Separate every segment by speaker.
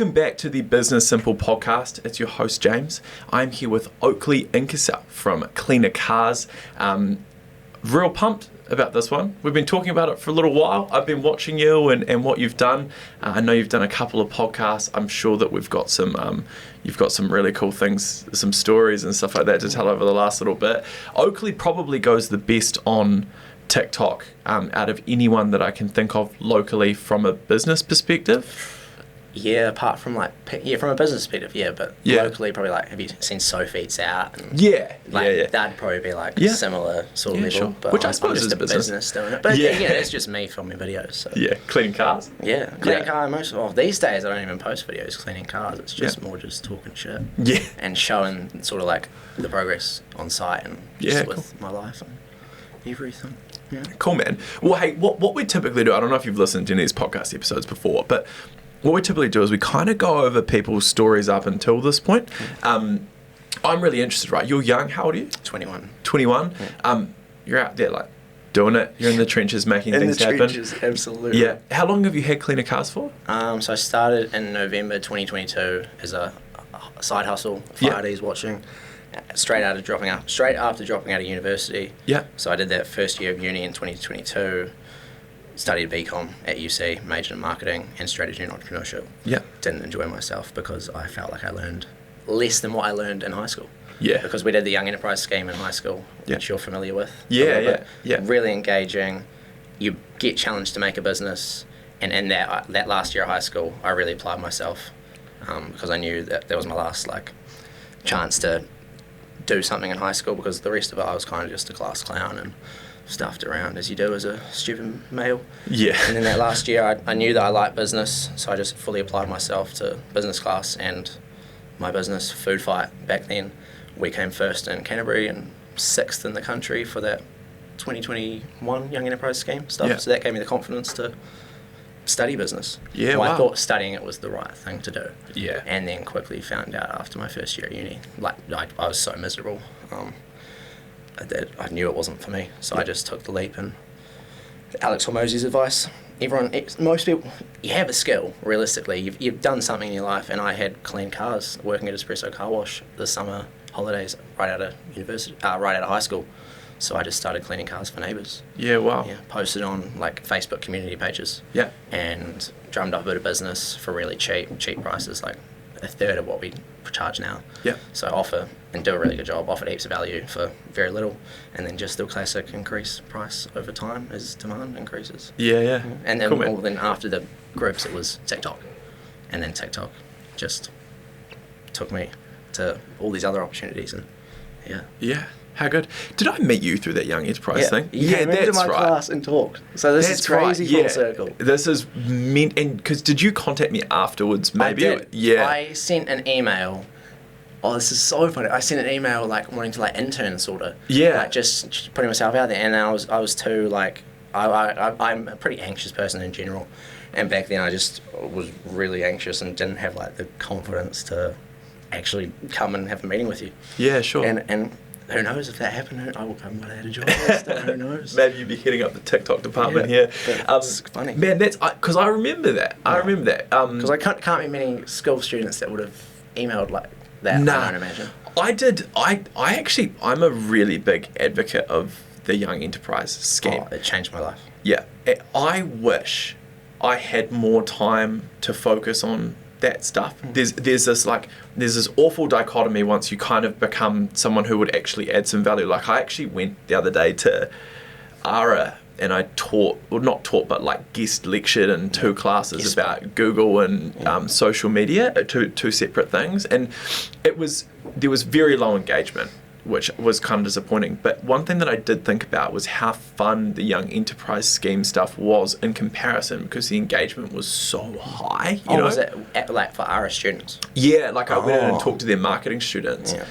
Speaker 1: Welcome back to the Business Simple podcast. It's your host, James. I'm here with Oakley Inkersell from Cleaner Cars. Real pumped about this one. We've been talking about it for a little while. I've been watching you and what you've done. I know you've done a couple of podcasts. I'm sure that we've got some, you've got some really cool things, some stories and stuff like that to tell over the last little bit. Oakley probably goes the best on TikTok out of anyone that I can think of locally from a business perspective.
Speaker 2: Yeah, apart from from a business perspective, but locally probably have you seen Sophie's out? And that'd probably be similar sort of level.
Speaker 1: Sure.
Speaker 2: But
Speaker 1: which I suppose
Speaker 2: is
Speaker 1: is
Speaker 2: a business doing it. But it's just me filming videos. So.
Speaker 1: Yeah, cleaning cars.
Speaker 2: Yeah, cleaning cars. These days I don't even post videos cleaning cars. It's just more just talking shit.
Speaker 1: Yeah.
Speaker 2: And showing sort of like the progress on site and just with my life and everything. Yeah. Cool,
Speaker 1: man. Well, hey, what we typically do, I don't know if you've listened to any of these podcast episodes before, but what we typically do is we kind of go over people's stories up until this point. I'm really interested, right? You're young. How old are you?
Speaker 2: 21.
Speaker 1: 21? Yeah. You're out there, like, doing it. You're in the trenches making things happen.
Speaker 2: In the trenches, absolutely.
Speaker 1: Yeah. How long have you had Cleaner Cars for?
Speaker 2: So I started in November 2022 as a side hustle, Fridays watching, straight after dropping out of university.
Speaker 1: Yeah.
Speaker 2: So I did that first year of uni in 2022. Studied BCom at UC, majored in marketing and strategy and entrepreneurship.
Speaker 1: Yeah.
Speaker 2: Didn't enjoy myself because I felt like I learned less than what I learned in high school.
Speaker 1: Yeah.
Speaker 2: Because we did the Young Enterprise scheme in high school, which you're familiar with.
Speaker 1: Yeah.
Speaker 2: Really engaging. You get challenged to make a business. And in that last year of high school, I really applied myself because I knew that was my last chance to do something in high school, because the rest of it I was kind of just a class clown and stuffed around as you do as a stupid male.
Speaker 1: Yeah.
Speaker 2: And then that last year I knew that I liked business, so I just fully applied myself to business class, and my business, Food Fight, back then, we came first in Canterbury and sixth in the country for that 2021 Young Enterprise Scheme stuff.
Speaker 1: Yeah.
Speaker 2: So that gave me the confidence to study business.
Speaker 1: Yeah,
Speaker 2: I thought studying it was the right thing to do.
Speaker 1: Yeah.
Speaker 2: And then quickly found out after my first year at uni, I was so miserable. I knew it wasn't for me, so I just took the leap. And Alex Hormozy's advice: most people, you have a skill. Realistically, you've done something in your life, and I had cleaned cars, working at Espresso Car Wash the summer holidays, right out of high school. So I just started cleaning cars for neighbours.
Speaker 1: Yeah, wow.
Speaker 2: Yeah, posted on Facebook community pages.
Speaker 1: Yeah.
Speaker 2: And drummed up a bit of business for really cheap prices, like a third of what we charge now.
Speaker 1: Yeah.
Speaker 2: So offer and do a really good job, offered heaps of value for very little, and then just the classic increase price over time as demand increases.
Speaker 1: Yeah.
Speaker 2: And then,
Speaker 1: cool,
Speaker 2: then after the groups it was TikTok, and then TikTok just took me to all these other opportunities, and
Speaker 1: Yeah. How good. Did I meet you through that Young Enterprise thing?
Speaker 2: Yeah, that's to my class and talked. So this is crazy full circle.
Speaker 1: This is meant, and because did you contact me afterwards? Maybe.
Speaker 2: I did.
Speaker 1: Yeah.
Speaker 2: I sent an email. Oh, this is so funny. I sent an email wanting to intern sort of.
Speaker 1: Yeah.
Speaker 2: Just putting myself out there, and I was too I'm a pretty anxious person in general, and back then I just was really anxious and didn't have the confidence to actually come and have a meeting with you.
Speaker 1: Yeah, sure.
Speaker 2: And who knows if that happened? I might have had a job. Who knows?
Speaker 1: Maybe you'd be heading up the TikTok department here.
Speaker 2: It's funny.
Speaker 1: Man, that's because I remember that. I remember that.
Speaker 2: Because I can't be many school students that would have emailed that.
Speaker 1: Nah.
Speaker 2: I don't imagine.
Speaker 1: I did. I'm a really big advocate of the Young Enterprise scheme.
Speaker 2: Oh, it changed my life.
Speaker 1: Yeah. I wish I had more time to focus on that stuff. There's this awful dichotomy once you kind of become someone who would actually add some value. I actually went the other day to ARA and I guest lectured in two classes about Google and social media, two separate things, and there was very low engagement, which was kind of disappointing. But one thing that I did think about was how fun the Young Enterprise Scheme stuff was in comparison, because the engagement was so high. You know?
Speaker 2: Was it for ARA students?
Speaker 1: Yeah, I went in and talked to their marketing students.
Speaker 2: Yeah.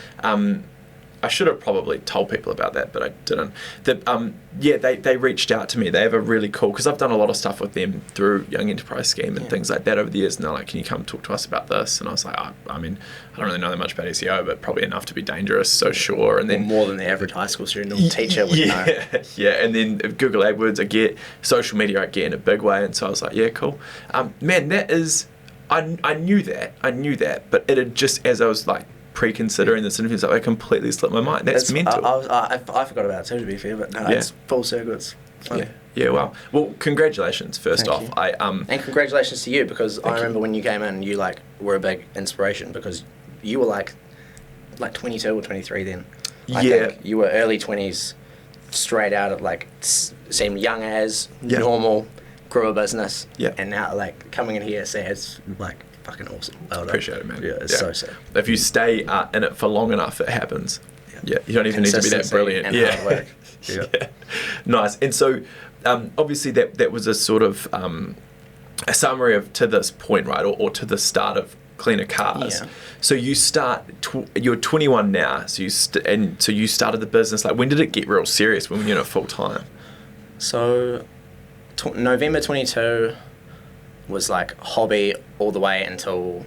Speaker 1: I should have probably told people about that, but I didn't. They reached out to me. They have a really cool, because I've done a lot of stuff with them through Young Enterprise Scheme and things like that over the years, and they're like, can you come talk to us about this? And I was like, I don't really know that much about SEO, but probably enough to be dangerous, so sure. And then
Speaker 2: more than the average high school student or teacher would know.
Speaker 1: Yeah, and then Google AdWords I get, social media I get in a big way, and so I was like, yeah, cool. Man, that is I knew that, but it had just, as I was like pre-considering this interview, I completely slipped my mind. That's mental.
Speaker 2: I forgot about it too, to be fair, but no, it's full circle. It's funny.
Speaker 1: Yeah, well, congratulations first
Speaker 2: Thank
Speaker 1: off.
Speaker 2: you. And congratulations to you, because I remember when you came in, you like were a big inspiration, because you were like 22 or 23 then. I think you were early 20s, straight out of like seemed young as normal, grew a business, and now like coming in here, say it's like fucking awesome. Well done.
Speaker 1: Appreciate it, man.
Speaker 2: Yeah, it's so sick.
Speaker 1: If you stay in it for long enough, it happens. Yeah, you don't even need to be that brilliant.
Speaker 2: And hard work.
Speaker 1: Yeah. Nice. And so, obviously, that was a sort of a summary of to this point, right, or to the start of Cleaner Cars. Yeah. So you start. You're 21 now. So you started the business. Like, when did it get real serious? When you're in it full time?
Speaker 2: So, November 22 was like hobby all the way until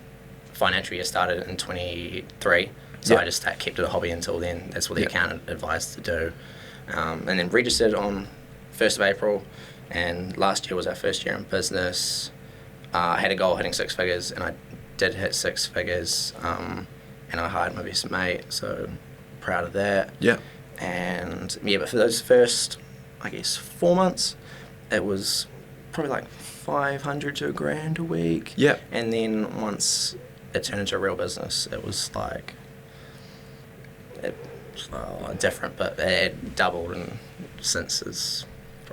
Speaker 2: financial year started in 23. So I just kept it a hobby until then. That's what the accountant advised to do. And then registered on 1st of April, and last year was our first year in business. I had a goal hitting 6 figures, and I did hit 6 figures, and I hired my best mate, so proud of that.
Speaker 1: Yeah.
Speaker 2: And but for those first, I guess, 4 months, it was probably like 500 to $1,000 a week.
Speaker 1: Yeah.
Speaker 2: And then once it turned into a real business, it was like different, but it doubled, and since it's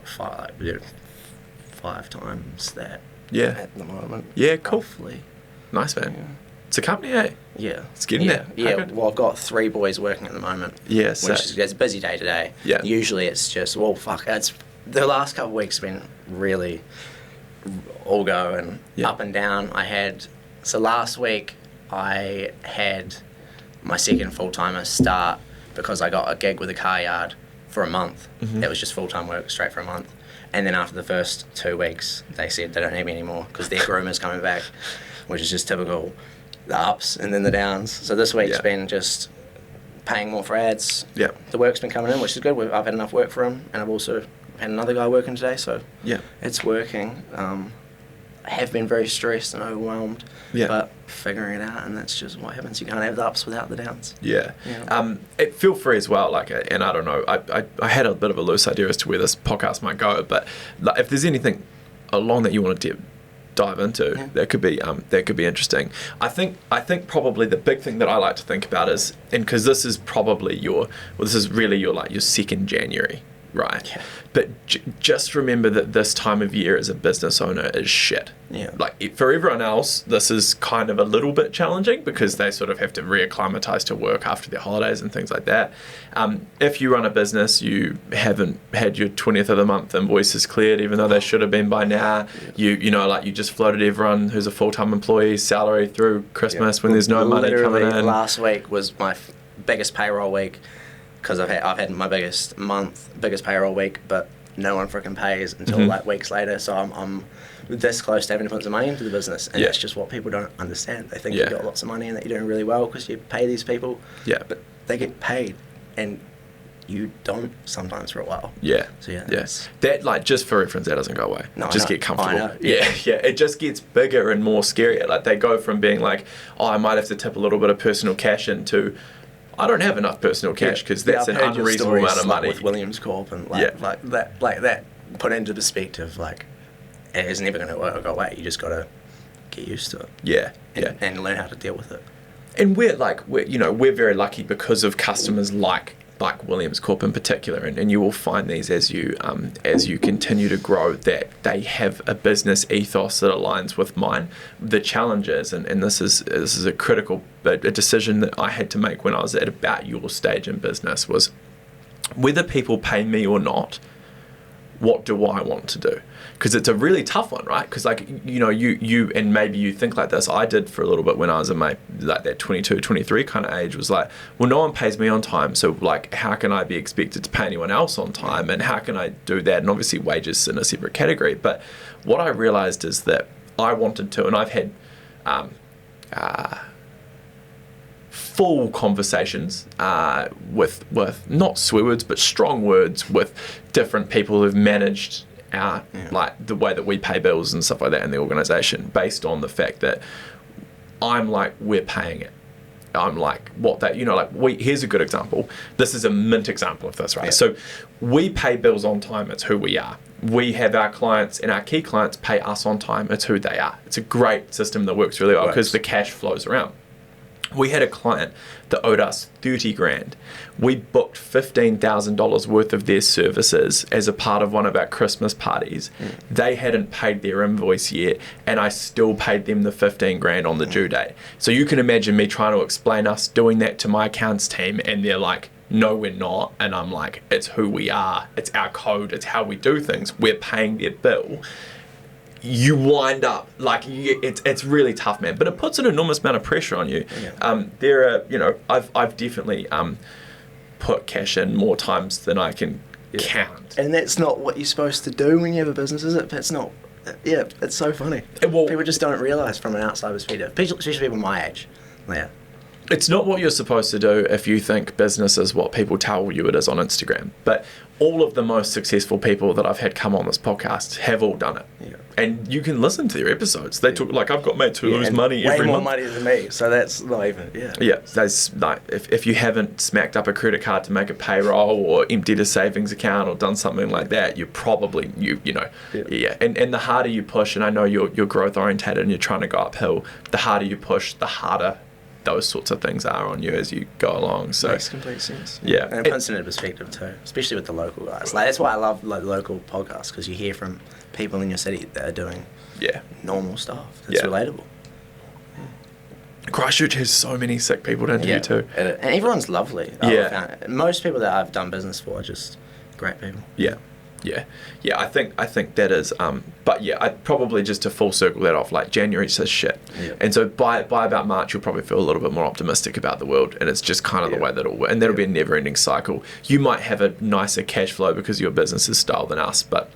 Speaker 2: 5 times that.
Speaker 1: Yeah.
Speaker 2: At the moment.
Speaker 1: Yeah, cool.
Speaker 2: Roughly.
Speaker 1: Nice, man.
Speaker 2: Yeah.
Speaker 1: It's a company, eh?
Speaker 2: Yeah.
Speaker 1: It's getting there.
Speaker 2: Yeah. Well, I've got 3 boys working at the moment.
Speaker 1: Yeah.
Speaker 2: Which is it's a busy day today.
Speaker 1: Yeah.
Speaker 2: Usually it's just it's the last couple of weeks have been really all go and up and down. So last week I had my second full-timer start because I got a gig with a car yard for a month. Mm-hmm. It was just full-time work straight for a month. And then after the first 2 weeks, they said they don't need me anymore because their groomer's coming back, which is just typical, the ups and then the downs. So this week's been just paying more for ads.
Speaker 1: Yeah.
Speaker 2: The work's been coming in, which is good. I've had enough work for him, and I've also had another guy working today, so it's working. I have been very stressed and overwhelmed, but figuring it out, and that's just what happens. You can't have the ups without the downs.
Speaker 1: Yeah. Feel free as well, and I don't know, I had a bit of a loose idea as to where this podcast might go, but if there's anything along that you want to dive into, that could be interesting. I think probably the big thing that I like to think about is, and because this is probably your second January, right? Yeah. But just remember that this time of year as a business owner is shit.
Speaker 2: Yeah.
Speaker 1: Like, for everyone else, this is kind of a little bit challenging because they sort of have to reacclimatize to work after their holidays and things like that. If you run a business, you haven't had your 20th of the month invoices cleared, even though they should have been by now. You just floated everyone who's a full-time employee's salary through Christmas when there's no money coming in.
Speaker 2: Last week was my biggest payroll week, because I've had my biggest payroll week, but no one freaking pays until like weeks later. So I'm this close to having to put some money into the business, and that's just what people don't understand. They think you've got lots of money and that you're doing really well because you pay these people. Yeah. But they get paid, and you don't sometimes for a while. Yeah. So that, just for reference, that doesn't go away. No, just get comfortable. I know. Yeah. It just gets bigger and more scarier. Like, they go from being like, oh, I might have to tip a little bit of personal cash into, I don't have enough personal cash because that's an unreasonable amount of money. With Williams Corp and that put into perspective, like, it is never going to go away. You just got to get used to it. Yeah, and learn how to deal with it.
Speaker 1: And we're very lucky because of customers like Williams Corp in particular, and you will find these as you continue to grow, that they have a business ethos that aligns with mine. The challenge is, and this is a critical a decision that I had to make when I was at about your stage in business, was whether people pay me or not, what do I want to do? Because it's a really tough one, right? Because you and maybe you think like this, I did for a little bit when I was in my that 22, 23 kind of age, was like, well, no one pays me on time, so how can I be expected to pay anyone else on time, and how can I do that? And obviously wages in a separate category, but what I realized is that I wanted to, and I've had full conversations with not swear words but strong words with different people who've managed our like the way that we pay bills and stuff like that in the organisation, based on the fact that I'm like, we're paying it. I'm like, what that, here's a good example. This is a mint example of this, right? Yeah. So we pay bills on time. It's who we are. We have our clients, and our key clients pay us on time. It's who they are. It's a great system that works really well because the cash flows around. We had a client that owed us 30 grand. We booked $15,000 worth of their services as a part of one of our Christmas parties. They hadn't paid their invoice yet, and I still paid them the 15 grand on the due date. So you can imagine me trying to explain us doing that to my accounts team, and they're like, no, we're not. And I'm like, it's who we are. It's our code. It's how we do things. We're paying their bill. You wind up like it's really tough, man. But it puts an enormous amount of pressure on you. Yeah. I've definitely put cash in more times than I can count.
Speaker 2: And that's not what you're supposed to do when you have a business, is it? That's not. Yeah, it's so funny. People just don't realise from an outside perspective, especially people my age. Yeah.
Speaker 1: It's not what you're supposed to do if you think business is what people tell you it is on Instagram. But all of the most successful people that I've had come on this podcast have all done it. Yeah. And you can listen to their episodes. They talk like, I've got mates who lose money every month.
Speaker 2: Way more money than me, so that's not even,
Speaker 1: Yeah, that's like, if you haven't smacked up a credit card to make a payroll or emptied a savings account or done something like that, you're probably, And the harder you push, and I know you're growth oriented and you're trying to go uphill, the harder you push, the harder those sorts of things are on you as you go along. So
Speaker 2: makes complete sense.
Speaker 1: Yeah,
Speaker 2: and it puts it into perspective too, especially with the local guys. Like that's why I love like local podcasts, because you hear from people in your city that are doing normal stuff. It's relatable.
Speaker 1: Christchurch has so many sick people to interview too,
Speaker 2: and everyone's lovely. Most people that I've done business for are just great people.
Speaker 1: I think that is but I probably, just to full circle that off, like January says shit, and so by about March you'll probably feel a little bit more optimistic about the world, and it's just kind of the way that it'll work, and that'll be a never-ending cycle. You might have a nicer cash flow because your business is style than us, but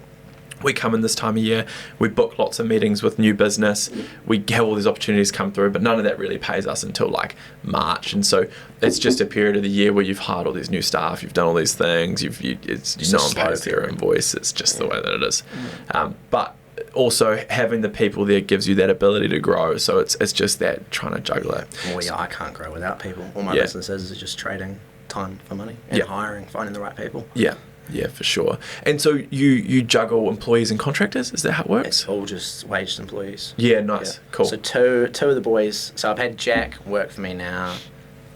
Speaker 1: we come in this time of year, we book lots of meetings with new business, we have all these opportunities come through, but none of that really pays us until like March. And so it's just a period of the year where you've hired all these new staff, you've done all these things, no one pays their invoice. It's just the way that it is. But also having the people there gives you that ability to grow. So it's just that trying to juggle it.
Speaker 2: Well, I can't grow without people. All my business is just trading time for money and hiring, finding the right people.
Speaker 1: Yeah, for sure. And so you juggle employees and contractors? Is that how it works?
Speaker 2: It's all just waged employees.
Speaker 1: Yeah, nice. Cool.
Speaker 2: So two of the boys. So I've had Jack work for me now,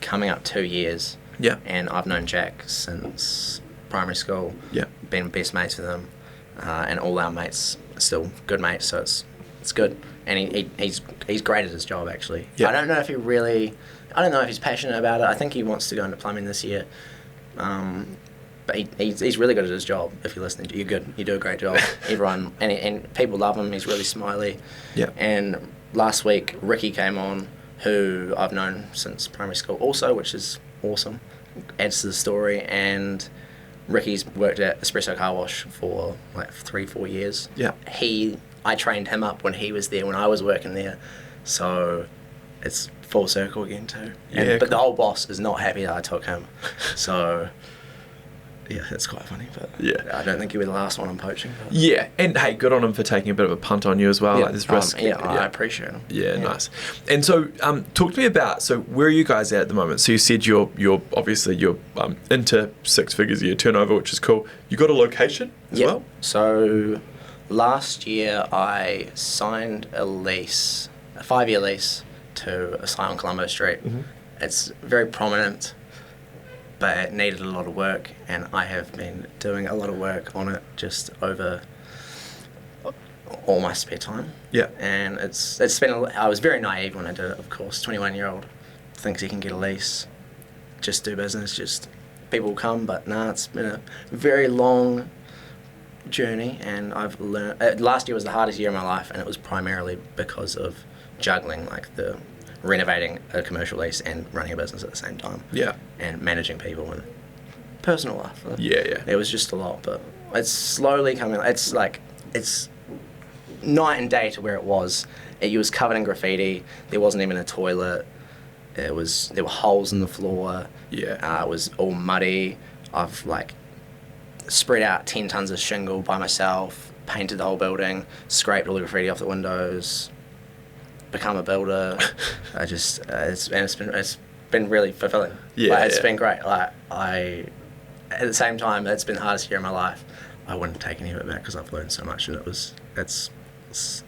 Speaker 2: coming up 2 years.
Speaker 1: Yeah.
Speaker 2: And I've known Jack since primary school.
Speaker 1: Yeah.
Speaker 2: Been best mates with him, and all our mates are still good mates. So it's good. And he's great at his job actually. Yeah. I don't know if he's passionate about it. I think he wants to go into plumbing this year. But he's really good at his job. If you're listening, you're good. You do a great job. Everyone and people love him. He's really smiley.
Speaker 1: Yeah.
Speaker 2: And last week, Ricky came on, who I've known since primary school, also, which is awesome. Adds to the story. And Ricky's worked at Espresso Car Wash for like 3-4 years.
Speaker 1: Yeah.
Speaker 2: I trained him up when he was there, when I was working there. So it's full circle again too. But the whole boss is not happy that I took him. So. Yeah, it's quite funny, but I don't think he'll be the last one I'm poaching. But.
Speaker 1: Yeah, and hey, good on him for taking a bit of a punt on you as well. Like this risk.
Speaker 2: I appreciate him.
Speaker 1: Yeah, nice. And so, talk to me about, so where are you guys at the moment? So you said you're obviously into 6 figures a year turnover, which is cool. You got a location as well?
Speaker 2: So last year I signed a 5-year lease to a site on Colombo Street. Mm-hmm. It's very prominent, but it needed a lot of work, and I have been doing a lot of work on it just over all my spare time.
Speaker 1: Yeah.
Speaker 2: And it's been I was very naive when I did it, of course. 21-year-old thinks he can get a lease, just do business, just people will come, but it's been a very long journey, and I've learned. Last year was the hardest year of my life, and it was primarily because of juggling, like the renovating a commercial lease and running a business at the same time.
Speaker 1: Yeah.
Speaker 2: And managing people and personal life.
Speaker 1: Yeah.
Speaker 2: It was just a lot, but it's slowly coming. It's night and day to where it was. It was covered in graffiti. There wasn't even a toilet. There were holes in the floor.
Speaker 1: Yeah.
Speaker 2: It was all muddy. spread out 10 tons of shingle by myself, painted the whole building, scraped all the graffiti off the windows, become a builder. It's been really fulfilling. It's been great. At the same time, it's been the hardest year of my life. I wouldn't take any of it back because I've learned so much, and it's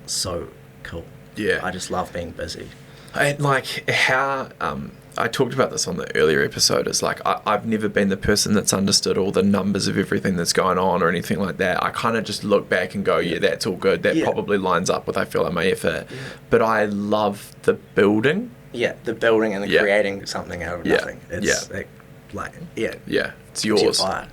Speaker 2: so cool.
Speaker 1: Yeah.
Speaker 2: I just love being busy.
Speaker 1: And like how I talked about this on the earlier episode, is like I've never been the person that's understood all the numbers of everything that's going on or anything like that. I kind of just look back and go, yeah, that's all good. That probably lines up with, I feel like, my effort. Yeah. But I love the building. Yeah,
Speaker 2: the building and the creating something out of nothing. It's it's yours.
Speaker 1: It's your fire.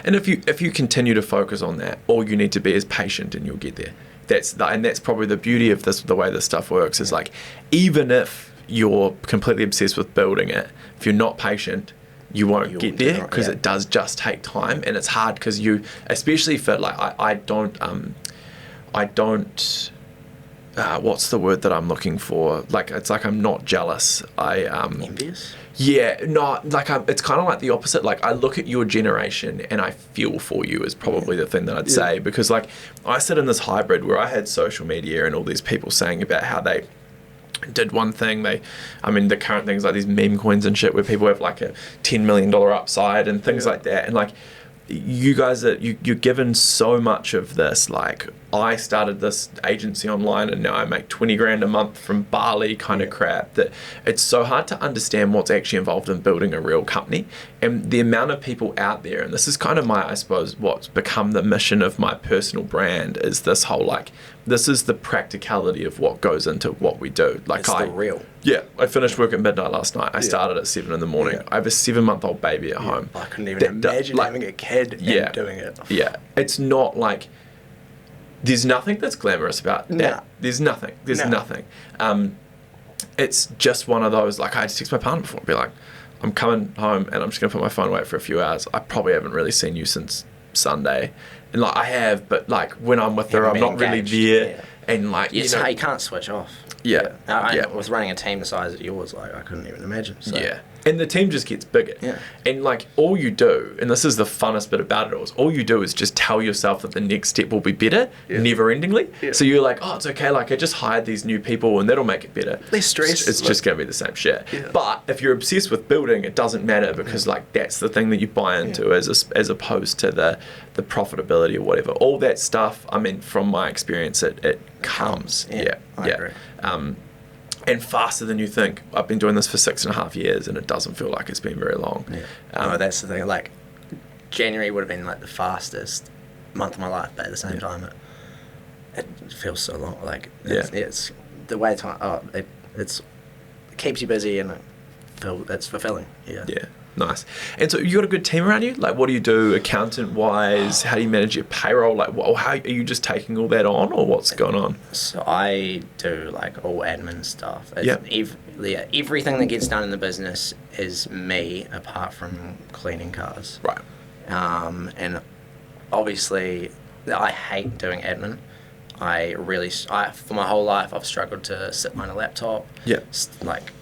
Speaker 1: And if you continue to focus on that, all you need to be is patient, and you'll get there. That's probably the beauty of this. The way this stuff works is like, even if you're completely obsessed with building it, if you're not patient, you won't get there, because it does just take time, and it's hard because you, especially for like, I don't what's the word that I'm looking for? Like, it's like I'm not jealous.
Speaker 2: Envious?
Speaker 1: Yeah, no, like it's kind of like the opposite. Like, I look at your generation and I feel for you is probably the thing that I'd say, because like I sit in this hybrid where I had social media and all these people saying about how they did one thing. The current things like these meme coins and shit where people have like a $10 million upside and things like that. And like, you guys you're given so much of this. Like, I started this agency online and now I make 20 grand a month from Bali kind of crap, that it's so hard to understand what's actually involved in building a real company. And the amount of people out there, and this is kind of I suppose what's become the mission of my personal brand, is this whole like, this is the practicality of what goes into what we do. Like,
Speaker 2: it's the real.
Speaker 1: Yeah, I finished work at midnight last night. I started at 7 a.m. I have a 7-month-old baby at home.
Speaker 2: I couldn't even imagine having a kid and doing it.
Speaker 1: Yeah, it's not like, there's nothing that's glamorous about that. There's nothing. Nothing. It's just one of those, like, I had to text my partner before and be like, I'm coming home and I'm just going to put my phone away for a few hours. I probably haven't really seen you since Sunday. And like, I have, but like, when I'm with her, I'm not really there. Yeah. And like,
Speaker 2: you can't switch off.
Speaker 1: Yeah.
Speaker 2: I was running a team the size of yours, like, I couldn't even imagine. So.
Speaker 1: Yeah. And the team just gets bigger.
Speaker 2: Yeah.
Speaker 1: And like, all you do, and this is the funnest bit about it all you do is just tell yourself that the next step will be better, never-endingly. Yeah. So you're like, oh, it's okay, like, I just hired these new people and that'll make it better.
Speaker 2: Less stress.
Speaker 1: It's just going to be the same shit. Yeah. But if you're obsessed with building, it doesn't matter, because like, that's the thing that you buy into as opposed to the profitability or whatever. All that stuff, I mean, from my experience, it comes.
Speaker 2: I agree.
Speaker 1: And faster than you think. I've been doing this for 6.5 years and it doesn't feel like it's been very long.
Speaker 2: Yeah. No, that's the thing. Like, January would have been like the fastest month of my life, but at the same time, it feels so long. Like, it's the way time. It keeps you busy and it's fulfilling. Yeah.
Speaker 1: Yeah. Nice. And so you got a good team around you? Like, what do you do accountant-wise? How do you manage your payroll? Like, how are you just taking all that on, or what's going on?
Speaker 2: So I do like all admin stuff. Everything that gets done in the business is me, apart from cleaning cars.
Speaker 1: Right.
Speaker 2: And obviously, I hate doing admin. For my whole life, I've struggled to sit behind a laptop.
Speaker 1: Yeah.
Speaker 2: Like,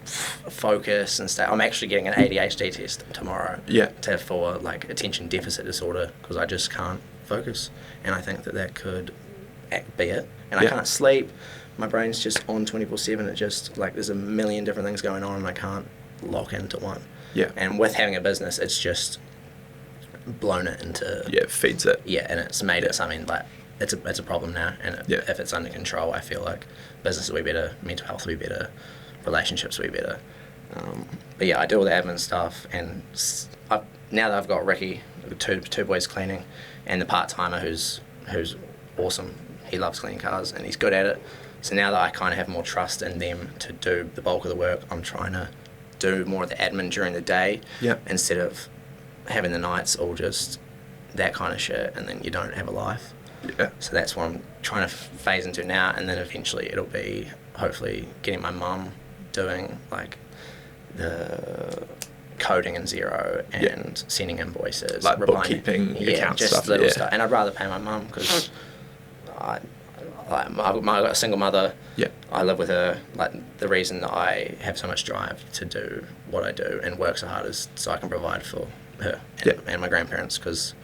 Speaker 2: focus and stay. I'm actually getting an ADHD test tomorrow.
Speaker 1: Yeah.
Speaker 2: For like attention deficit disorder, because I just can't focus, and I think that could be it. And I can't sleep. My brain's just on 24/7. It just like there's a million different things going on, and I can't lock into one.
Speaker 1: Yeah.
Speaker 2: And with having a business, it's just blown it into.
Speaker 1: Yeah, it feeds it.
Speaker 2: Yeah, and it's made it something like it's a problem now. And if it's under control, I feel like business will be better, mental health will be better, relationships will be better. But yeah, I do all the admin stuff, and now that I've got Ricky, two boys cleaning, and the part-timer who's awesome. He loves cleaning cars and he's good at it. So now that I kind of have more trust in them to do the bulk of the work, I'm trying to do more of the admin during the day instead of having the nights all just that kind of shit, and then you don't have a life.
Speaker 1: Yeah.
Speaker 2: So that's what I'm trying to phase into now, and then eventually it'll be hopefully getting my mum doing like the coding in Xero and sending invoices,
Speaker 1: like bookkeeping, account
Speaker 2: just
Speaker 1: stuff.
Speaker 2: Little stuff. And I'd rather pay my mum because I've got a single mother.
Speaker 1: Yeah.
Speaker 2: I live with her. Like, the reason that I have so much drive to do what I do and work so hard is so I can provide for her and my grandparents, because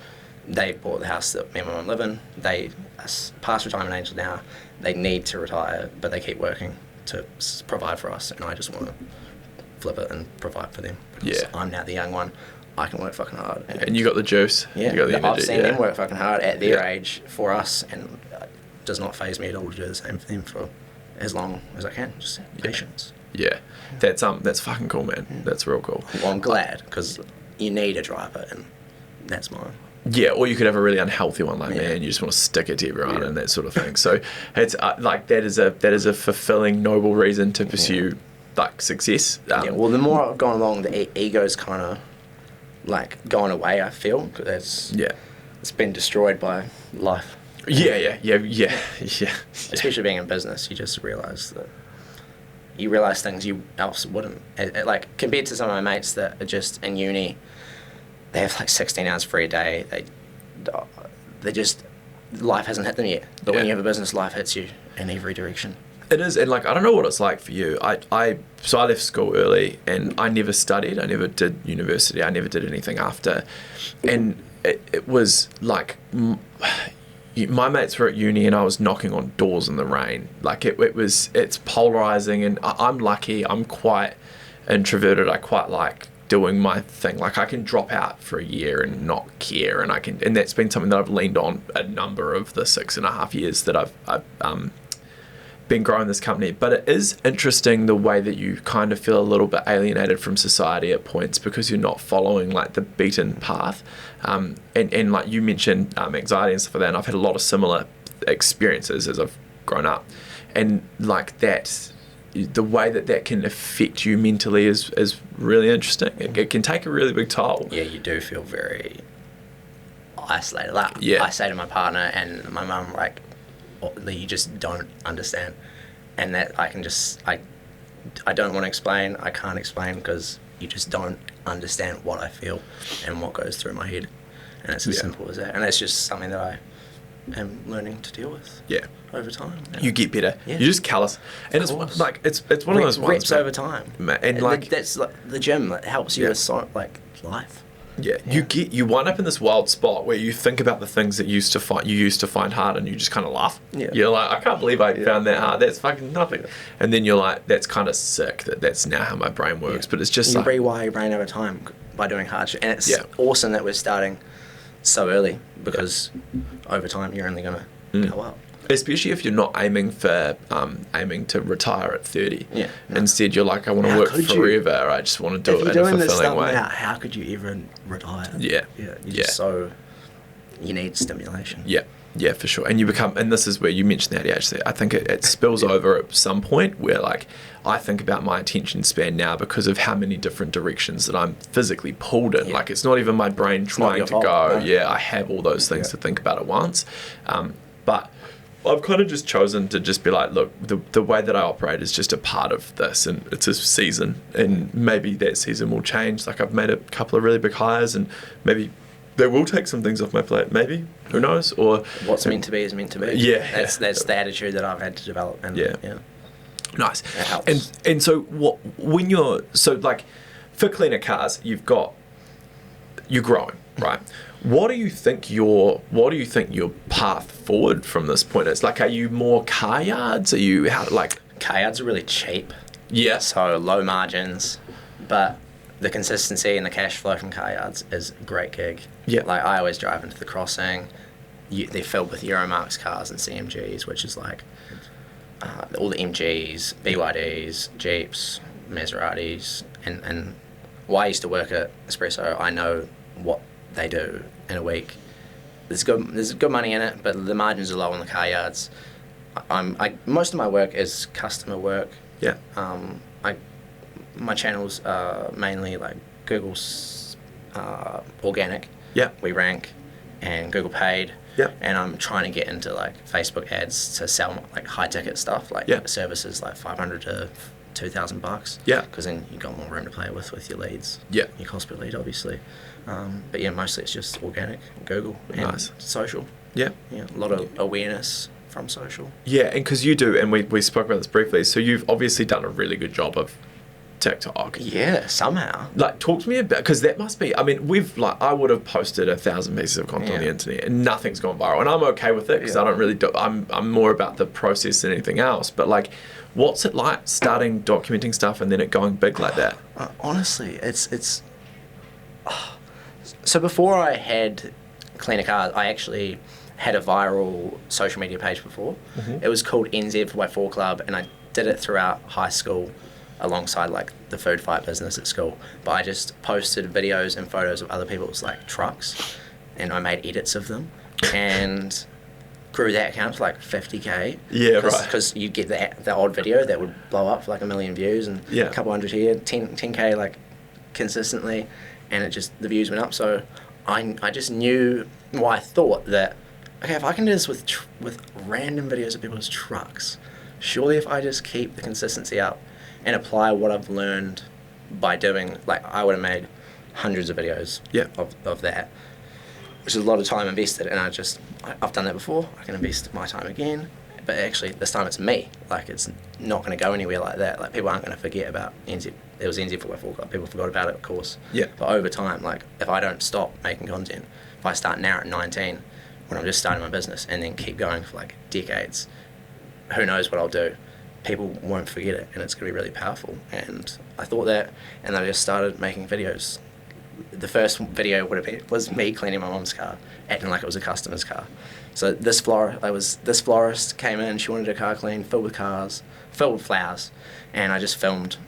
Speaker 2: they bought the house that me and my mum live in. They are past retirement age now. They need to retire, but they keep working to provide for us, and I just want to flip it and provide for them. Because I'm now the young one. I can work fucking hard.
Speaker 1: And you got the juice.
Speaker 2: Yeah,
Speaker 1: you got the energy,
Speaker 2: I've seen them work fucking hard at their age for us, and it does not faze me at all to do the same for them for as long as I can. Just patience.
Speaker 1: Yeah, that's fucking cool, man. That's real cool.
Speaker 2: Well, I'm glad, because you need a driver, and that's mine.
Speaker 1: Yeah, or you could have a really unhealthy one like me, and you just want to stick it to everyone and that sort of thing. So it's like that is a fulfilling, noble reason to pursue like success.
Speaker 2: Well, the more I've gone along, the ego's kind of like going away. I feel because it's been destroyed by life.
Speaker 1: Yeah.
Speaker 2: Especially being in business, you just realise things you else wouldn't. Like compared to some of my mates that are just in uni. They have like 16 hours free a day. They just, life hasn't hit them yet. But when you have a business, life hits you in every direction.
Speaker 1: It is, and like I don't know what it's like for you. So I left school early, and I never studied. I never did university. I never did anything after, and it was like my mates were at uni, and I was knocking on doors in the rain. Like it's polarizing, and I'm lucky. I'm quite introverted. I quite like doing my thing. Like I can drop out for a year and not care, and that's been something that I've leaned on a number of the 6.5 years that I've been growing this company. But it is interesting the way that you kind of feel a little bit alienated from society at points because you're not following like the beaten path, and like you mentioned anxiety and stuff like that, and I've had a lot of similar experiences as I've grown up, and like that the way that can affect you mentally is really interesting. It can take a really big toll.
Speaker 2: Yeah, you do feel very isolated. Like, I say to my partner and my mum, like, you just don't understand. And that I don't want to explain. I can't explain because you just don't understand what I feel and what goes through my head. And it's as simple as that. And that's just something that I am learning to deal with. Yeah. Over time.
Speaker 1: You get better. Yeah. You're just callous. And it's like it's one of those ones.
Speaker 2: Reps over time.
Speaker 1: And like
Speaker 2: that's like the gym that helps you with like life.
Speaker 1: Yeah. You wind up in this wild spot where you think about the things that you used to find hard, and you just kind of laugh. Yeah. You're like, I can't believe I found that hard. That's fucking nothing. And then you're like, that's kind of sick. That's now how my brain works. But it's just
Speaker 2: you rewire your brain over time by doing hard shit. And it's awesome that we're starting so early because over time you're only gonna go up.
Speaker 1: Especially if you're not aiming to retire at 30. Yeah. No. Instead, you're like, I want to work forever. I just want to do it in a fulfilling way.
Speaker 2: How could you ever retire? Yeah. Yeah. You need stimulation.
Speaker 1: Yeah. Yeah, for sure. And you become, and this is where you mentioned the ADHD. I think it spills over at some point where like I think about my attention span now because of how many different directions that I'm physically pulled in. Yeah. Like it's not even my brain trying to go. No. Yeah, I have all those things to think about at once. But I've kind of just chosen to just be like, look, the way that I operate is just a part of this, and it's a season, and maybe that season will change. Like I've made a couple of really big hires, and maybe they will take some things off my plate. Maybe, who knows? Or
Speaker 2: what's meant to be is meant to be. Yeah, that's the attitude that I've had to develop. And
Speaker 1: nice. It helps. And so when you're like for cleaner cars, you're growing, right? What do you think your path forward from this point is? Like, are you more car yards? Are you
Speaker 2: car yards are really cheap?
Speaker 1: Yeah.
Speaker 2: So low margins, but the consistency and the cash flow from car yards is a great gig. Yeah. Like I always drive into the crossing. They're filled with Euromarks cars and CMGs, which is like all the MGs, BYDs, Jeeps, Maseratis, and while I used to work at Espresso, I know what they do in a week. There's good money in it, but the margins are low on the car yards. Most of my work is customer work.
Speaker 1: Yeah.
Speaker 2: My channels are mainly like Google's organic.
Speaker 1: Yeah.
Speaker 2: We rank, and Google paid.
Speaker 1: Yeah.
Speaker 2: And I'm trying to get into like Facebook ads to sell like high ticket stuff, like services like $500 to $2,000.
Speaker 1: Yeah.
Speaker 2: Because then you got more room to play with your leads.
Speaker 1: Yeah.
Speaker 2: Your cost per lead, obviously. But yeah, mostly it's just organic, Google, and social.
Speaker 1: Yeah.
Speaker 2: Yeah. A lot of awareness from social.
Speaker 1: Yeah, and because you do, and we spoke about this briefly, so you've obviously done a really good job of TikTok.
Speaker 2: Yeah, somehow.
Speaker 1: Like, talk to me about, because that must be, I mean, I would have posted 1,000 pieces of content on the internet and nothing's gone viral. And I'm okay with it because I don't really I'm more about the process than anything else. But like, what's it like starting documenting stuff and then it going big like that?
Speaker 2: Honestly, it's so before I had Cleaner Cars, I actually had a viral social media page before. It was called NZ4x4 Club, and I did it throughout high school alongside like the food fight business at school. But I just posted videos and photos of other people's like trucks, and I made edits of them and grew that account to like 50k.
Speaker 1: Yeah, right.
Speaker 2: Because you get the odd video that would blow up for like 1 million views and a couple hundred here, 10k like consistently, and it just, the views went up. So I just knew, well, I thought that, okay, if I can do this with random videos of people's trucks, surely if I just keep the consistency up and apply what I've learned by doing, like, I would have made hundreds of videos of that, which is a lot of time invested. And I've done that before. I can invest my time again, but actually this time it's me. Like, it's not going to go anywhere like that. Like, people aren't going to forget about NZ. It was NZ4x4 Club. People forgot about it, of course.
Speaker 1: Yeah.
Speaker 2: But over time, like, if I don't stop making content, if I start now at 19, when I'm just starting my business, and then keep going for like decades, who knows what I'll do. People won't forget it, and it's going to be really powerful. And I thought that, and I just started making videos. The first video was me cleaning my mum's car, acting like it was a customer's car. So this florist came in, she wanted her car cleaned, filled with flowers, and I just filmed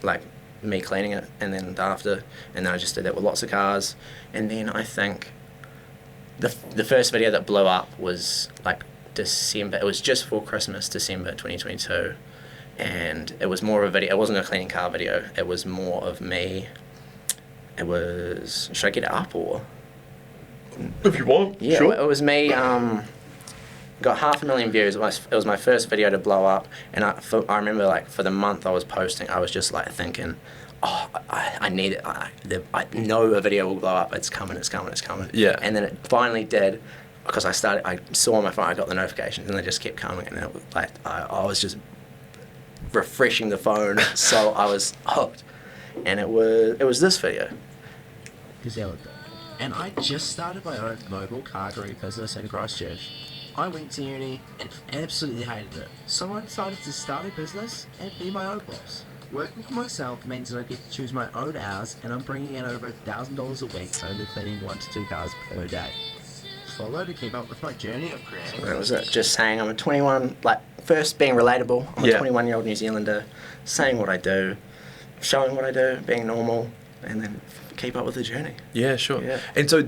Speaker 2: like me cleaning it, and then I just did that with lots of cars. And then I think the first video that blew up was like December. It was just before Christmas, December 2022, and it was more of a video. It wasn't a cleaning car video. It was more of me. It was, should I get it up or?
Speaker 1: If you want,
Speaker 2: yeah,
Speaker 1: sure.
Speaker 2: It was me. Got 500,000 views. It was my first video to blow up, and I remember like for the month I was posting, I was just like thinking, oh, I need it. I know a video will blow up. It's coming.
Speaker 1: Yeah.
Speaker 2: And then it finally did, because I saw on my phone, I got the notifications, and they just kept coming, and it was like I was just refreshing the phone, so I was hooked. And it was this video.
Speaker 3: And I just started my own mobile car delivery business in Christchurch. I went to uni and absolutely hated it, so I decided to start a business and be my own boss. Working for myself means that I get to choose my own hours, and I'm bringing in over $1,000 a week, only cleaning 1 to 2 cars per day. Follow to keep up with my journey of creating.
Speaker 2: That was it. Just saying I'm a 21, like, first being relatable. I'm a 21-year-old New Zealander, saying what I do, showing what I do, being normal, and then keep up with the journey.
Speaker 1: Yeah, sure.
Speaker 2: Yeah.
Speaker 1: And so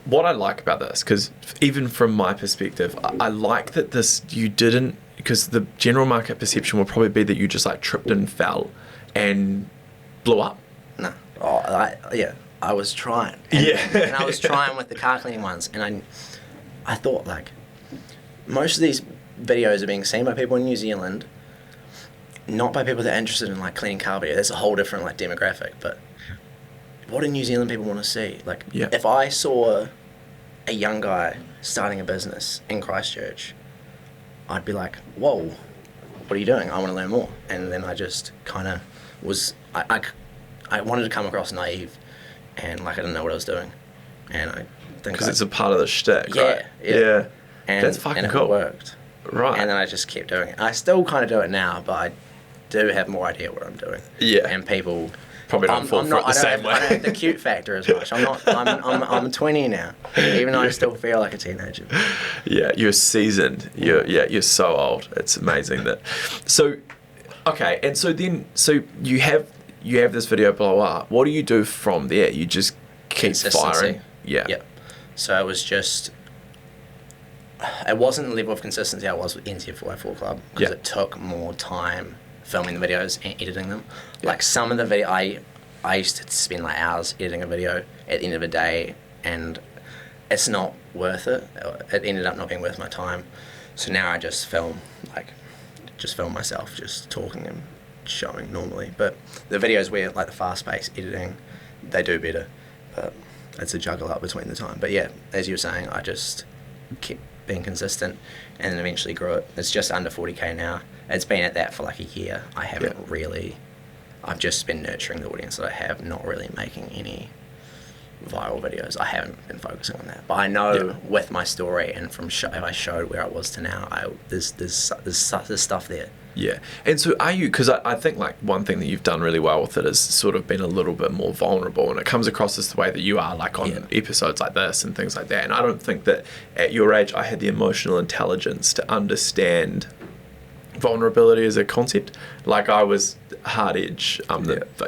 Speaker 1: what I like about this, because even from my perspective, I like that you didn't, because the general market perception will probably be that you just like tripped and fell and blew up.
Speaker 2: No. Oh, I was trying. And I was trying with the car cleaning ones, and I thought, like, most of these videos are being seen by people in New Zealand, not by people that are interested in like cleaning car video. That's a whole different like demographic. But what do New Zealand people want to see? Like, if I saw a young guy starting a business in Christchurch, I'd be like, whoa, what are you doing? I want to learn more. And then I just kind of was, I wanted to come across naive, and like I didn't know what I was doing. And I think
Speaker 1: because it's a part of the shtick, right? Yeah.
Speaker 2: And
Speaker 1: that's fucking
Speaker 2: and
Speaker 1: cool.
Speaker 2: It worked.
Speaker 1: Right.
Speaker 2: And then I just kept doing it. I still kind of do it now, but I do have more idea what I'm doing.
Speaker 1: Yeah.
Speaker 2: And people
Speaker 1: probably don't fall for it the same way.
Speaker 2: I don't have the cute factor as much. I'm 20 now, even though I still feel like a teenager.
Speaker 1: Yeah, you're seasoned. You're so old. It's amazing that. So, okay, and so you have this video blow up. What do you do from there? You just keep firing. Yeah.
Speaker 2: Yep. So it was just. It wasn't the level of consistency I was with NZ4x4 Club, because it took more time filming the videos and editing them. Like some of the video, I used to spend like hours editing a video at the end of the day, and it's not worth it. It ended up not being worth my time. So now I just film myself just talking and showing normally. But the videos where like the fast-paced editing, they do better. But it's a juggle up between the time. But yeah, as you were saying, I just kept being consistent, and then eventually grew it. It's just under 40k now. It's been at that for like a year. I haven't really I've just been nurturing the audience that I have, not really making any viral videos. I haven't been focusing on that, but I know with my story and from if I showed where I was to now, there's stuff there.
Speaker 1: Yeah. And so are you, because I think like one thing that you've done really well with it is sort of been a little bit more vulnerable, and it comes across as the way that you are like on episodes like this and things like that. And I don't think that at your age I had the emotional intelligence to understand vulnerability as a concept. Like I was hard edge,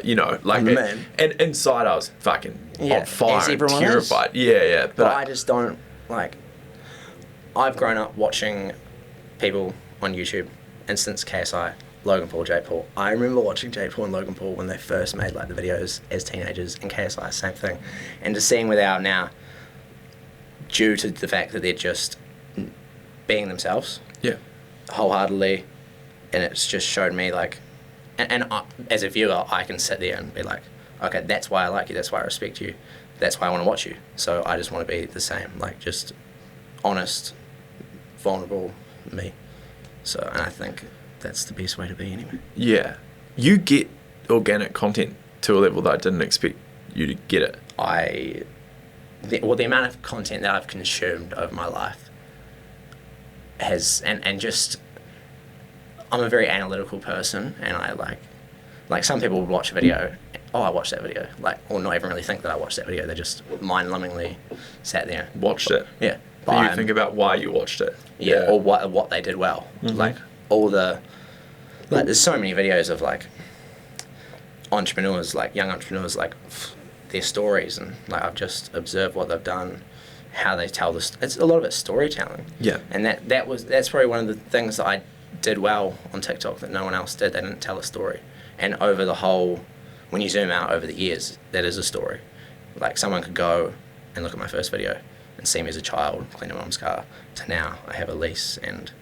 Speaker 1: you know, like and inside I was fucking on fire and terrified. But
Speaker 2: I just don't like. I've grown up watching people on YouTube, and since KSI, Logan Paul, Jake Paul. I remember watching Jake Paul and Logan Paul when they first made like the videos as teenagers, and KSI same thing, and just seeing where they are now, due to the fact that they're just being themselves, wholeheartedly. And it's just showed me like, and I, as a viewer, I can sit there and be like, okay, that's why I like you, that's why I respect you, that's why I want to watch you. So I just want to be the same, like just honest, vulnerable me. So, and I think that's the best way to be anyway.
Speaker 1: Yeah. You get organic content to a level that I didn't expect you to get it.
Speaker 2: The amount of content that I've consumed over my life has, and just, I'm a very analytical person, and I like some people would watch a video, I watched that video, like, or not even really think that I watched that video, they just mind-numbingly sat there.
Speaker 1: Watched it.
Speaker 2: Yeah.
Speaker 1: Do you think about why you watched it?
Speaker 2: Yeah, or what they did well.
Speaker 1: Mm-hmm.
Speaker 2: Like, there's so many videos of, like, entrepreneurs, like, young entrepreneurs, like, their stories, and, like, I've just observed what they've done, how they tell this. It's a lot of it's storytelling. Yeah. And that's probably one of the things that I did well on TikTok that no one else did. They didn't tell a story. And over the whole, when you zoom out over the years, that is a story. Like, someone could go and look at my first video and see me as a child cleaning my mum's car, to now I have a lease and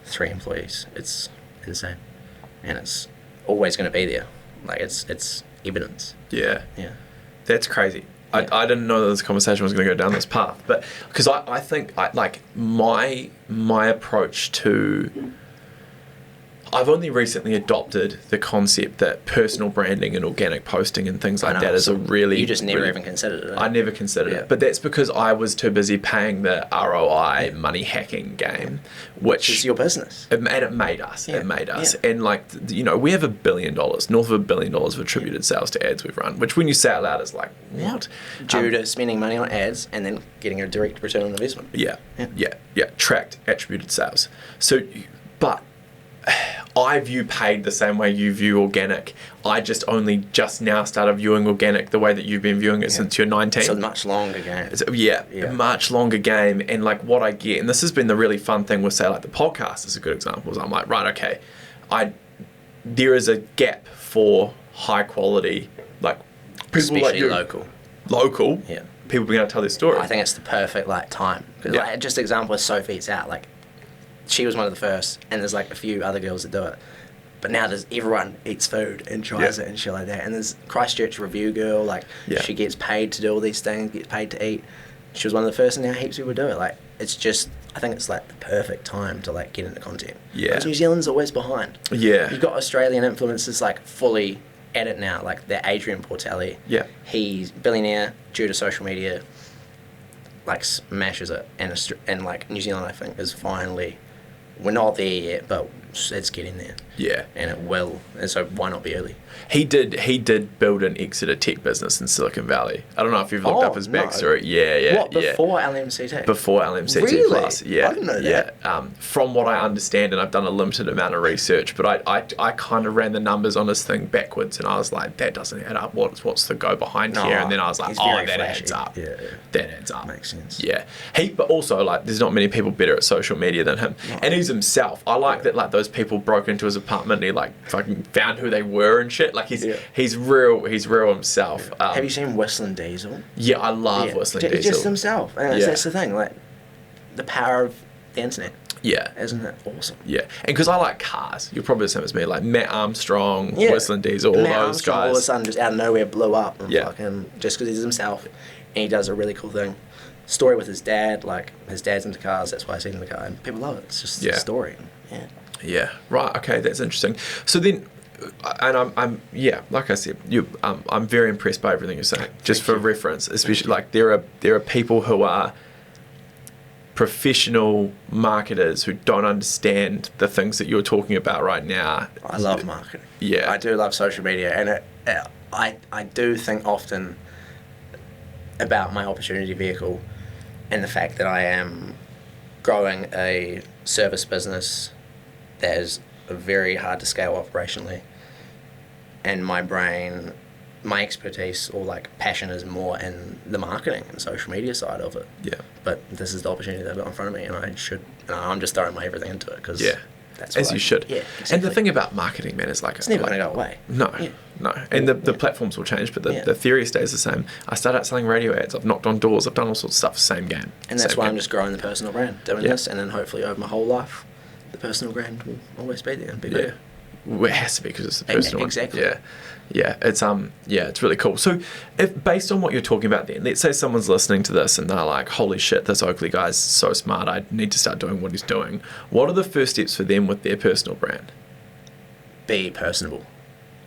Speaker 2: 3 employees. It's insane. And it's always going to be there. Like, it's evidence.
Speaker 1: Yeah.
Speaker 2: Yeah.
Speaker 1: That's crazy. Yeah. I didn't know that this conversation was going to go down this path, but because I think like my approach to, I've only recently adopted the concept that personal branding and organic posting and things like that is a really...
Speaker 2: You just never even considered it.
Speaker 1: I never considered it. But that's because I was too busy paying the ROI money hacking game, which
Speaker 2: is your business.
Speaker 1: And it made us. It made us. And like, you know, we have $1 billion, north of $1 billion of attributed sales to ads we've run, which when you say out loud is like, what?
Speaker 2: Due to spending money on ads and then getting a direct return on investment.
Speaker 1: Yeah. Tracked attributed sales. So, but... I view paid the same way you view organic. I just only now started viewing organic the way that you've been viewing it since you're 19.
Speaker 2: It's a much longer game.
Speaker 1: A much longer game. And like what I get, and this has been the really fun thing with, say, like the podcast is a good example, is I'm like, right, okay, there is a gap for high quality, like people
Speaker 2: especially
Speaker 1: like you, local people being able to tell their story.
Speaker 2: I think it's the perfect like time. Like, just example with Sophie, it's out, like, she was one of the first, and there's like a few other girls that do it. But now everyone eats food and tries it and shit like that. And there's Christchurch Review Girl, like she gets paid to do all these things, gets paid to eat. She was one of the first, and now heaps of people do it. Like, it's just, I think it's like the perfect time to like get into content. Yeah. Because New Zealand's always behind. Yeah. You've got Australian influencers like fully at it now, like the Adrian Portelli. Yeah. He's billionaire due to social media, like smashes it. And like New Zealand, I think, is finally... We're not there yet, but it's getting there. Yeah. And it will. And so why not be early? He did build an Exeter tech business in Silicon Valley. I don't know if you've looked up his backstory. Yeah. What, before LMCT? Before LMCT really? Plus. Yeah. I didn't know that. Yeah. From what I understand, and I've done a limited amount of research, but I kind of ran the numbers on this thing backwards, and I was like, that doesn't add up. What's the go behind here? And then I was like, that adds up. Yeah. That adds up. Makes sense. Yeah. But also, like, there's not many people better at social media than him. No. And he's himself. I like that, like, those people broke into his apartment and he, like, fucking found who they were and shit. Like, he's real himself. Yeah. Have you seen Whistling Diesel? Yeah, I love Whistling Diesel. Just himself. And that's the thing, like, the power of the internet. Yeah. Isn't that awesome? Yeah. And because I like cars, you're probably the same as me, like Matt Armstrong, Whistling Diesel, all Matt those Armstrong, guys. All of a sudden, just out of nowhere, blew up. And fucking, just because he's himself. And he does a really cool thing. Story with his dad, like, his dad's into cars, that's why he's in the car. And people love it. It's just a story. Yeah. Yeah. Right. Okay. That's interesting. So then,
Speaker 1: I'm like I said, I'm very impressed by everything you're saying. Just for reference, especially like there are people who are professional marketers who don't understand the things that you're talking about right now.
Speaker 2: I love marketing.
Speaker 1: Yeah,
Speaker 2: I do love social media, and I do think often about my opportunity vehicle and the fact that I am growing a service business that is very hard to scale operationally, and my expertise or like passion is more in the marketing and social media side of it.
Speaker 1: Yeah.
Speaker 2: But this is the opportunity that I've got in front of me, and I'm just throwing my everything into it because that's
Speaker 1: as you should.
Speaker 2: Yeah. Exactly.
Speaker 1: And the thing about marketing, man, is like
Speaker 2: it's never going to go away.
Speaker 1: No. And the platforms will change, but the theory stays the same. I started out selling radio ads. I've knocked on doors. I've done all sorts of stuff. Same game.
Speaker 2: And that's why I'm just growing the personal brand, doing this, and then hopefully over my whole life, the personal brand will always be there and be good.
Speaker 1: Well, it has to be because it's the personal one.
Speaker 2: Exactly.
Speaker 1: Yeah. It's really cool. So, if based on what you're talking about, then let's say someone's listening to this and they're like, "Holy shit, this Oakley guy's so smart. I need to start doing what he's doing." What are the first steps for them with their personal brand?
Speaker 2: Be personable.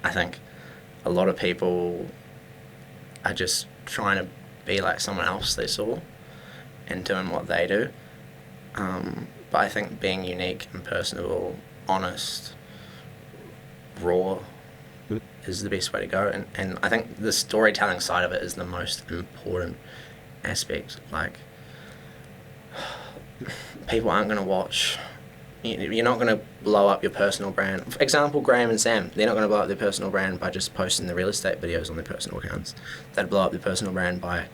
Speaker 2: I think a lot of people are just trying to be like someone else they saw and doing what they do. But I think being unique and personable, honest, raw is the best way to go, and I think the storytelling side of it is the most important aspect. Like, people aren't going to watch, you're not going to blow up your personal brand. For example, Graham and Sam, they're not going to blow up their personal brand by just posting the real estate videos on their personal accounts. They'd blow up their personal brand by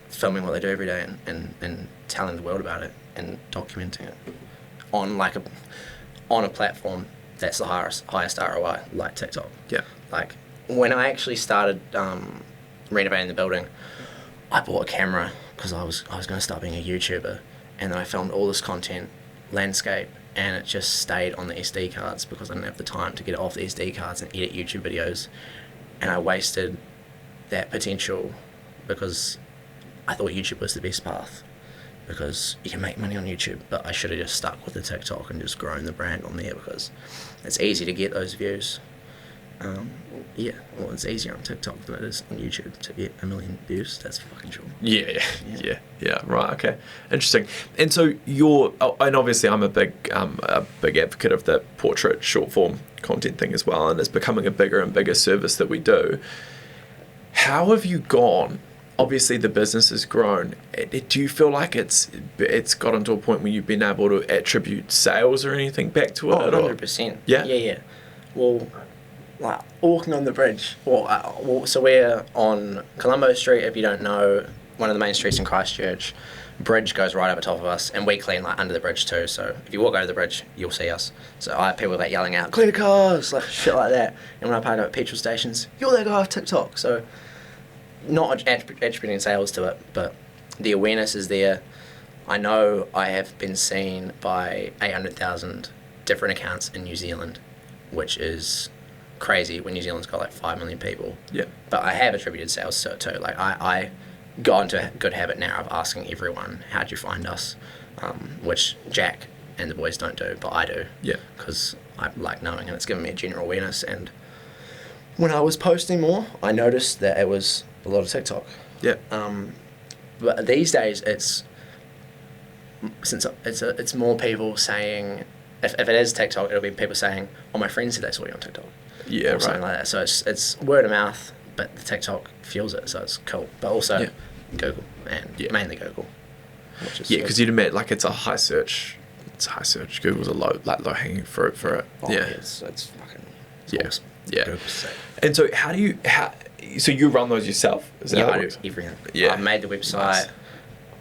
Speaker 2: filming what they do every day and telling the world about it and documenting it on a platform that's the highest ROI, like TikTok.
Speaker 1: Yeah.
Speaker 2: Like, when I actually started renovating the building, I bought a camera because I was going to start being a YouTuber, and then I filmed all this content, landscape, and it just stayed on the SD cards because I didn't have the time to get it off the SD cards and edit YouTube videos, and I wasted that potential because I thought YouTube was the best path because you can make money on YouTube, but I should have just stuck with the TikTok and just grown the brand on there because it's easy to get those views. It's easier on TikTok than it is on YouTube to get 1 million views. That's fucking sure.
Speaker 1: Yeah. Right. Okay. Interesting. And so and obviously I'm a big advocate of the portrait short form content thing as well, and it's becoming a bigger and bigger service that we do. How have you gone? Obviously, the business has grown. Do you feel like it's gotten to a point where you've been able to attribute sales or anything back to it?
Speaker 2: 100%.
Speaker 1: Yeah?
Speaker 2: Yeah. Well, like, walking on the bridge. So we're on Colombo Street, if you don't know, one of the main streets in Christchurch. Bridge goes right over top of us, and we clean like under the bridge too. So if you walk over the bridge, you'll see us. So I have people like yelling out, "Clear the cars!" like shit like that. And when I park up at petrol stations, "You're that guy off TikTok." So not attributing sales to it, but the awareness is there. I know I have been seen by 800,000 different accounts in New Zealand, which is crazy when New Zealand's got like 5 million people.
Speaker 1: Yeah.
Speaker 2: But I have attributed sales to it too. Like, I got into a good habit now of asking everyone, "How'd you find us?" Which Jack and the boys don't do, but I do.
Speaker 1: Yeah.
Speaker 2: Because I like knowing, and it's given me a general awareness. And when I was posting more, I noticed that it was a lot of TikTok.
Speaker 1: Yeah.
Speaker 2: But these days it's more people saying, if it is TikTok, it'll be people saying, "Oh, my friend said they saw you on TikTok."
Speaker 1: Yeah,
Speaker 2: or something like that. So it's word of mouth, but the TikTok fuels it, so it's cool. But also Google, and mainly Google.
Speaker 1: Because you'd admit like it's a high search. It's high search. Google's a low hanging fruit for it.
Speaker 2: It's fucking awesome.
Speaker 1: Yeah.
Speaker 2: Google's sick.
Speaker 1: And so so you run those yourself? Is that
Speaker 2: I do everything.
Speaker 1: Yeah.
Speaker 2: I made the website.
Speaker 1: Nice.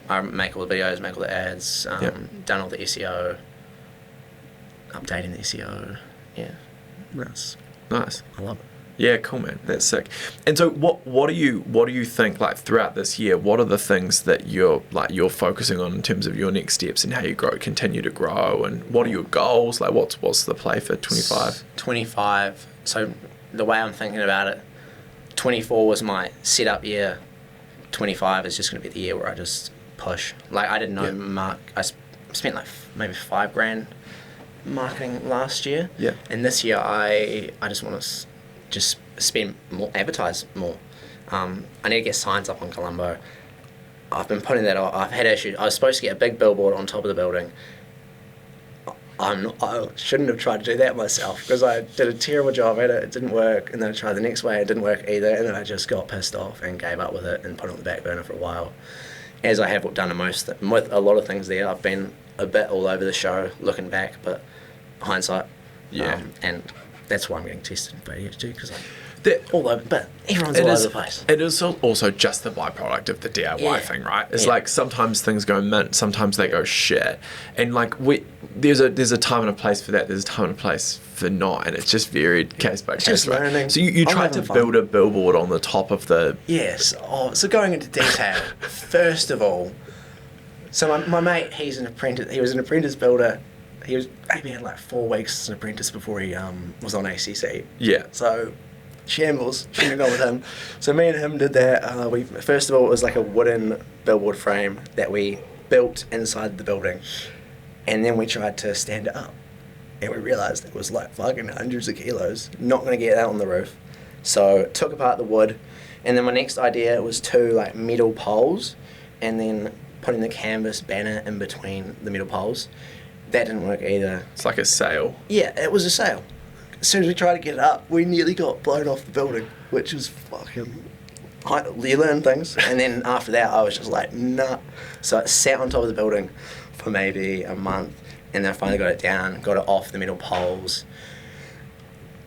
Speaker 2: I make all the videos, make all the ads. Done all the SEO. Updating the SEO. Yeah.
Speaker 1: Nice.
Speaker 2: I love it.
Speaker 1: Yeah, cool, man. That's sick. And so, what do you think, like, throughout this year? What are the things that you're focusing on in terms of your next steps and how you continue to grow, and what are your goals? Like, what's the play for 25?
Speaker 2: 25. So the way I'm thinking about it, 24 was my setup year. 25 is just going to be the year where I just push. Like, I didn't know Mark. I spent like maybe $5,000 marketing last year.
Speaker 1: Yeah.
Speaker 2: And this year I just want to just spend more, advertise more. I need to get signs up on Colombo. I've been putting that off. I've had issues. I was supposed to get a big billboard on top of the building. I shouldn't have tried to do that myself because I did a terrible job at it. It didn't work, and then I tried the next way. It didn't work either, and then I just got pissed off and gave up with it and put it on the back burner for a while. As I have done with a lot of things there, I've been a bit all over the show looking back, but hindsight.
Speaker 1: Yeah.
Speaker 2: And that's why I'm getting tested for ADHD because I'm
Speaker 1: That-
Speaker 2: all over, but everyone's all over the place.
Speaker 1: It is also just the byproduct of the DIY thing, right? It's
Speaker 2: Yeah.
Speaker 1: like sometimes things go mint, sometimes they go shit, and like there's a time and a place for that. There's a time and a place for not, and it's just varied case by case.
Speaker 2: just
Speaker 1: right?
Speaker 2: learning.
Speaker 1: So you
Speaker 2: I'm
Speaker 1: tried to
Speaker 2: having fun.
Speaker 1: build a billboard on the top of the
Speaker 2: Yes. Oh, so going into detail, first of all, so my mate, he's an apprentice. He was an apprentice builder. He maybe had like 4 weeks as an apprentice before he was on ACC.
Speaker 1: yeah.
Speaker 2: So, shambles. Shouldn't have gone with him. So me and him did that. We first of all, it was like a wooden billboard frame that we built inside the building, and then we tried to stand it up, and we realised it was like fucking hundreds of kilos. Not gonna get that on the roof. So took apart the wood, and then my next idea was 2 like metal poles, and then putting the canvas banner in between the metal poles. That didn't work either.
Speaker 1: It's like a sail.
Speaker 2: Yeah, it was a sail. As soon as we tried to get it up, we nearly got blown off the building, which was fucking... You learn things. And then after that, I was just like, nah. So I sat on top of the building for maybe a month, and then I finally got it down, got it off the metal poles,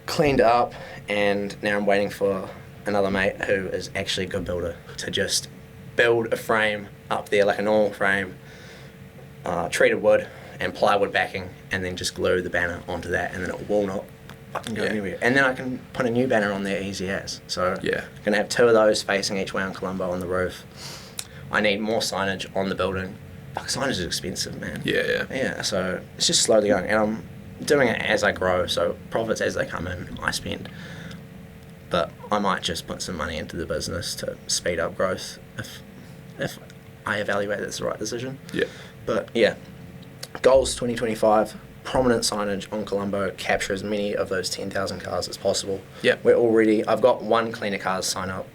Speaker 2: cleaned it up, and now I'm waiting for another mate who is actually a good builder to just build a frame up there, like a normal frame, treated wood and plywood backing, and then just glue the banner onto that, and then it will not fucking go anywhere. And then I can put a new banner on there easy as. So
Speaker 1: Yeah.
Speaker 2: I'm going to have 2 of those facing each way on Colombo on the roof. I need more signage on the building. Fuck, signage is expensive, man.
Speaker 1: Yeah.
Speaker 2: Yeah, so it's just slowly going. And I'm doing it as I grow, so profits as they come in, I spend. But I might just put some money into the business to speed up growth if I evaluate that's the right decision.
Speaker 1: Yeah.
Speaker 2: But yeah, goals 2025, prominent signage on Colombo, capture as many of those 10,000 cars as possible.
Speaker 1: Yeah.
Speaker 2: I've got 1 Cleaner Cars sign up,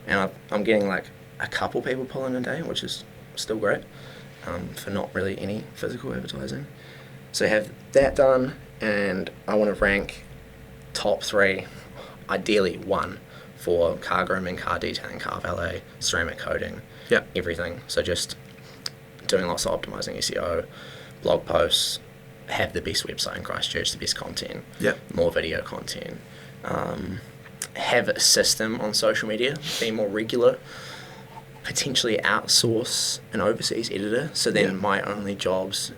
Speaker 2: and I'm getting like a couple people pulling a day, which is still great, for not really any physical advertising. So I have that done, and I want to rank top 3, ideally 1, for car grooming, car detailing, car valet, ceramic coating,
Speaker 1: Yeah.
Speaker 2: everything. So just doing lots of optimizing SEO, blog posts, have the best website in Christchurch, the best content,
Speaker 1: Yeah.
Speaker 2: more video content, have a system on social media, be more regular, potentially outsource an overseas editor, so then
Speaker 1: Yeah.
Speaker 2: my only jobs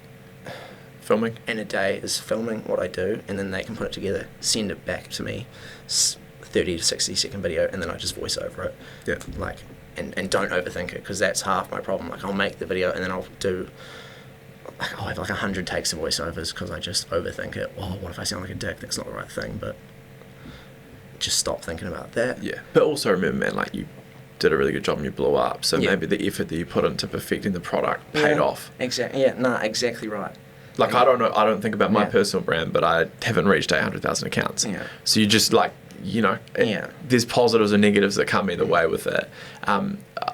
Speaker 1: Filming.
Speaker 2: in a day is filming what I do, and then they can put it together, send it back to me, 30 to 60 second video, and then I just voice over it.
Speaker 1: Yeah.
Speaker 2: Like, and don't overthink it, because that's half my problem. Like, I'll make the video and then I'll have like 100 takes of voiceovers because I just overthink it. Oh, what if I sound like a dick? That's not the right thing, but just stop thinking about that.
Speaker 1: Yeah. But also remember, man, like you did a really good job and you blew up. So
Speaker 2: Yeah.
Speaker 1: maybe the effort that you put into perfecting the product paid off.
Speaker 2: Exactly. Yeah, no, exactly right.
Speaker 1: Like, I don't know, I don't think about my
Speaker 2: Yeah.
Speaker 1: personal brand, but I haven't reached 800,000 accounts.
Speaker 2: Yeah.
Speaker 1: So you just like,
Speaker 2: Yeah.
Speaker 1: there's positives and negatives that come either way with it.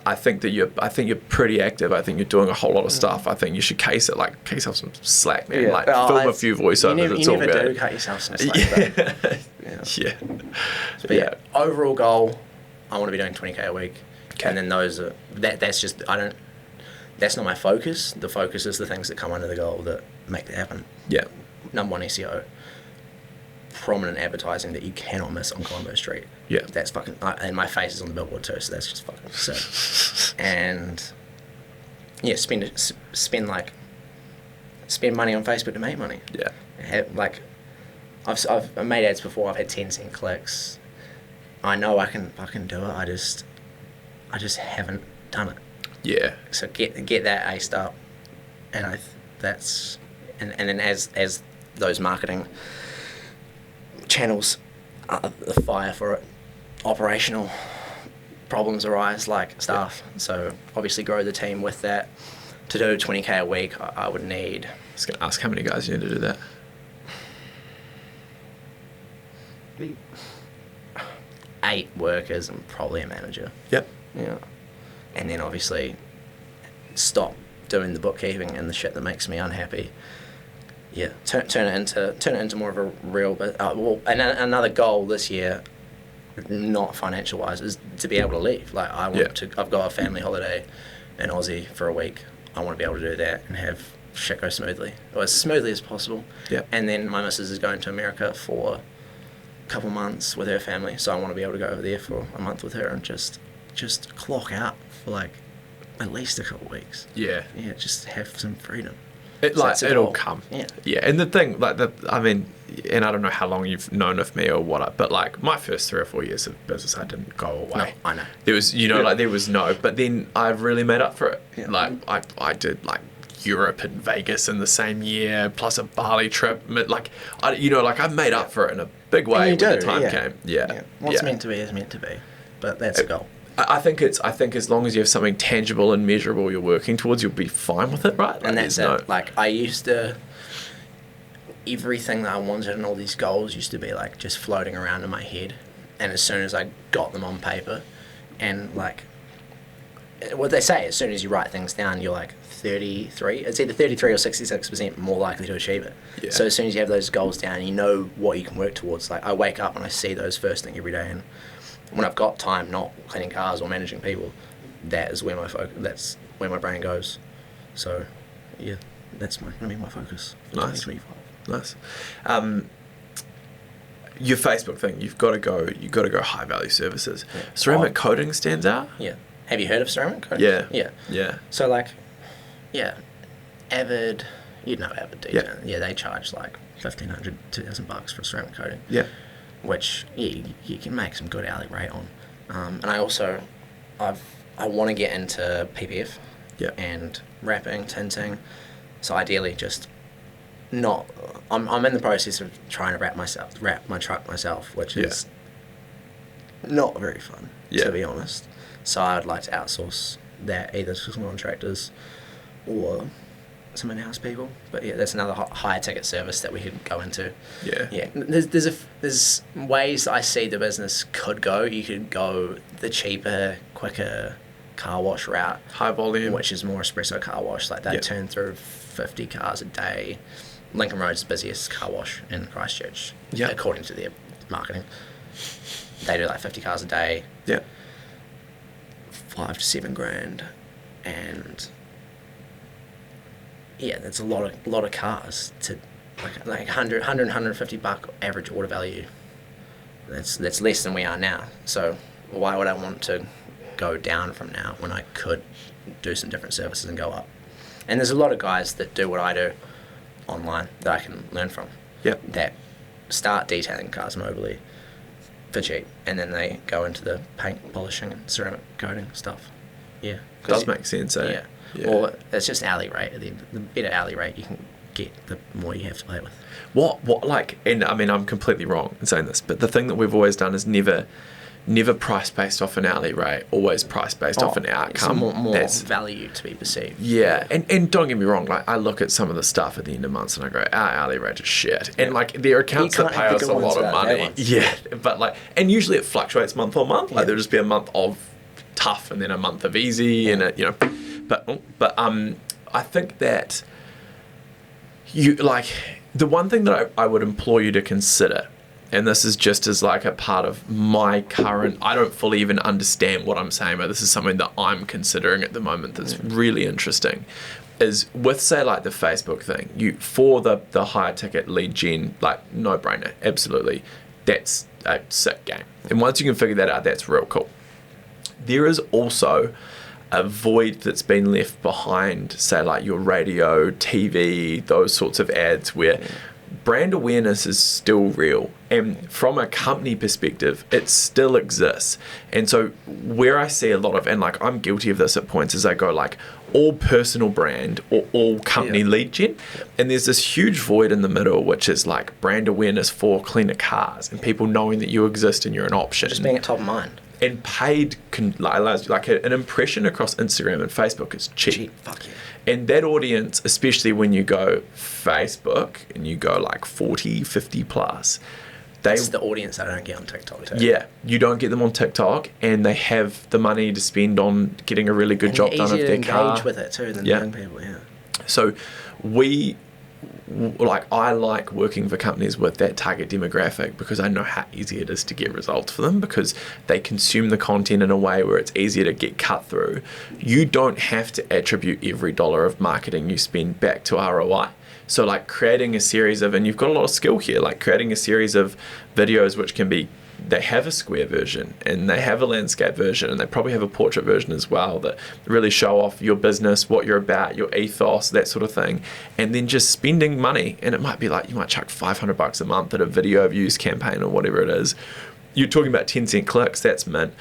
Speaker 1: I think you're pretty active. I think you're doing a whole lot of stuff. I think you should case yourself some slack, man.
Speaker 2: Yeah.
Speaker 1: Like,
Speaker 2: Oh,
Speaker 1: film a few voiceovers. It's all
Speaker 2: you never do
Speaker 1: good.
Speaker 2: cut yourself some slack, though.
Speaker 1: Yeah.
Speaker 2: Yeah.
Speaker 1: Yeah.
Speaker 2: But yeah, overall goal, I want to be doing 20k a week. And then that's not my focus. The focus is the things that come under the goal that make that happen.
Speaker 1: Yeah.
Speaker 2: Number 1 SEO, prominent advertising that you cannot miss on Colombo Street.
Speaker 1: Yeah.
Speaker 2: That's fucking, and my face is on the billboard too, so that's just fucking sick. And yeah, spend money on Facebook to make money.
Speaker 1: Yeah.
Speaker 2: I've made ads before. I've had 10-cent clicks. I know I can fucking do it. I just haven't done it.
Speaker 1: Yeah.
Speaker 2: So get that aced up, and and then as those marketing channels, the fire for it, operational problems arise like staff. So obviously grow the team with that. To do 20k a week, I would need.
Speaker 1: I was going to ask how many guys you need to do that.
Speaker 2: 8 workers and probably a manager.
Speaker 1: Yep.
Speaker 2: Yeah. And then obviously stop doing the bookkeeping and the shit that makes me unhappy. Yeah. Turn it into more of a real. Another goal this year, not financial wise, is to be able to leave. Like I want to. I've got a family holiday in Aussie for a week. I want to be able to do that and have shit go smoothly, or as smoothly as possible.
Speaker 1: Yeah.
Speaker 2: And then my missus is going to America for a couple months with her family, so I want to be able to go over there for a month with her and just clock out for like at least a couple weeks.
Speaker 1: Yeah.
Speaker 2: Yeah, just have some freedom.
Speaker 1: It'll come.
Speaker 2: Yeah.
Speaker 1: Yeah, and the thing, I mean, and I don't know how long you've known of me or what, but like my first 3 or 4 years of business, I didn't go away.
Speaker 2: No, I know.
Speaker 1: There was, like there was no, but then I've really made up for it.
Speaker 2: Yeah.
Speaker 1: Like I did like Europe and Vegas in the same year, plus a Bali trip. Like I've made up for it in a big way when the time came. Yeah.
Speaker 2: What's meant to be is meant to be, but that's a goal.
Speaker 1: I think as long as you have something tangible and measurable you're working towards, you'll be fine with it, right? Like,
Speaker 2: and that's it. Like I used to, everything that I wanted and all these goals used to be like just floating around in my head, and as soon as I got them on paper, and like what they say, as soon as you write things down, you're like 33. It's either 33 or 66% more likely to achieve it.
Speaker 1: Yeah.
Speaker 2: So as soon as you have those goals down, you know what you can work towards. Like I wake up and I see those first thing every day, and when I've got time not cleaning cars or managing people, that is where my that's where my brain goes. So, yeah, that's gonna be my focus for
Speaker 1: Nice.
Speaker 2: 2025.
Speaker 1: Nice. Your Facebook thing, you've got to go high value services.
Speaker 2: Yeah.
Speaker 1: Ceramic coating stands out.
Speaker 2: Yeah. Have you heard of ceramic coating?
Speaker 1: Yeah.
Speaker 2: Yeah.
Speaker 1: Yeah.
Speaker 2: So like, yeah, Avid, you know Avid, do you?
Speaker 1: Yeah.
Speaker 2: Yeah, they charge like $1,500, $2,000 for ceramic coating.
Speaker 1: Yeah.
Speaker 2: Which you can make some good hourly rate on. And I also, I want to get into PPF.
Speaker 1: Yeah.
Speaker 2: And wrapping, tinting. So ideally, just not. I'm in the process of trying to wrap my truck myself, which is not very fun, to be honest. So I'd like to outsource that either to some contractors or some in-house people. But yeah, that's another higher ticket service that we could go into.
Speaker 1: Yeah.
Speaker 2: Yeah. There's ways I see the business could go. You could go the cheaper, quicker car wash route,
Speaker 1: High volume,
Speaker 2: which is more espresso car wash. Like they turn through 50 cars a day. Lincoln Road's the busiest car wash in Christchurch, according to their marketing. They do like 50 cars a day.
Speaker 1: Yeah.
Speaker 2: 5 to 7 grand, and yeah, that's a lot of cars to like 150 buck average order value. That's less than we are now. So why would I want to go down from now when I could do some different services and go up? And there's a lot of guys that do what I do online that I can learn from.
Speaker 1: Yep.
Speaker 2: That start detailing cars mobily for cheap, and then they go into the paint polishing and ceramic coating stuff. Yeah.
Speaker 1: Does make sense, eh?
Speaker 2: Yeah. Or it's just hourly rate. The better hourly rate you can get, the more you have to play with.
Speaker 1: What like, and I mean, I'm completely wrong in saying this, but the thing that we've always done is never price based off an hourly rate, always price based off an outcome.
Speaker 2: More value to be perceived.
Speaker 1: Yeah, and don't get me wrong, like I look at some of the stuff at the end of months and I go, our hourly rate is shit. And like there are accounts that pay us a lot of money. Yeah, but like, and usually it fluctuates month on month. Like there'll just be a month of tough and then a month of easy and but I think that you like the one thing that I would implore you to consider, and this is just as like a part of my current, I don't fully even understand what I'm saying, but this is something that I'm considering at the moment that's really interesting, is with say like the Facebook thing, for the higher ticket lead gen, like no brainer, absolutely, that's a sick game. And once you can figure that out, that's real cool. There is also a void that's been left behind, say like your radio, TV, those sorts of ads where brand awareness is still real, and from a company perspective it still exists. And so where I see a lot of, and like I'm guilty of this at points, is I go like all personal brand or all company lead gen, and there's this huge void in the middle which is like brand awareness for cleaner cars and people knowing that you exist and you're an option,
Speaker 2: just being at top of mind.
Speaker 1: And paid like an impression across Instagram and Facebook is cheap.
Speaker 2: Fuck yeah.
Speaker 1: And that audience, especially when you go Facebook and you go like 40, 50 plus,
Speaker 2: That's the audience I don't get on TikTok too.
Speaker 1: Yeah, you don't get them on TikTok, and they have the money to spend on getting a really good job done of their car.
Speaker 2: Engage with it too than young people. Yeah.
Speaker 1: So I like working for companies with that target demographic because I know how easy it is to get results for them because they consume the content in a way where it's easier to get cut through. You don't have to attribute every dollar of marketing you spend back to ROI. So like creating a series of, and you've got a lot of skill here, like creating a series of videos which can be, they have a square version and they have a landscape version and they probably have a portrait version as well that really show off your business, what you're about, your ethos, that sort of thing. And then just spending money, and it might be like you might chuck $500 a month at a video views campaign or whatever it is. You're talking about 10-cent clicks, that's mint.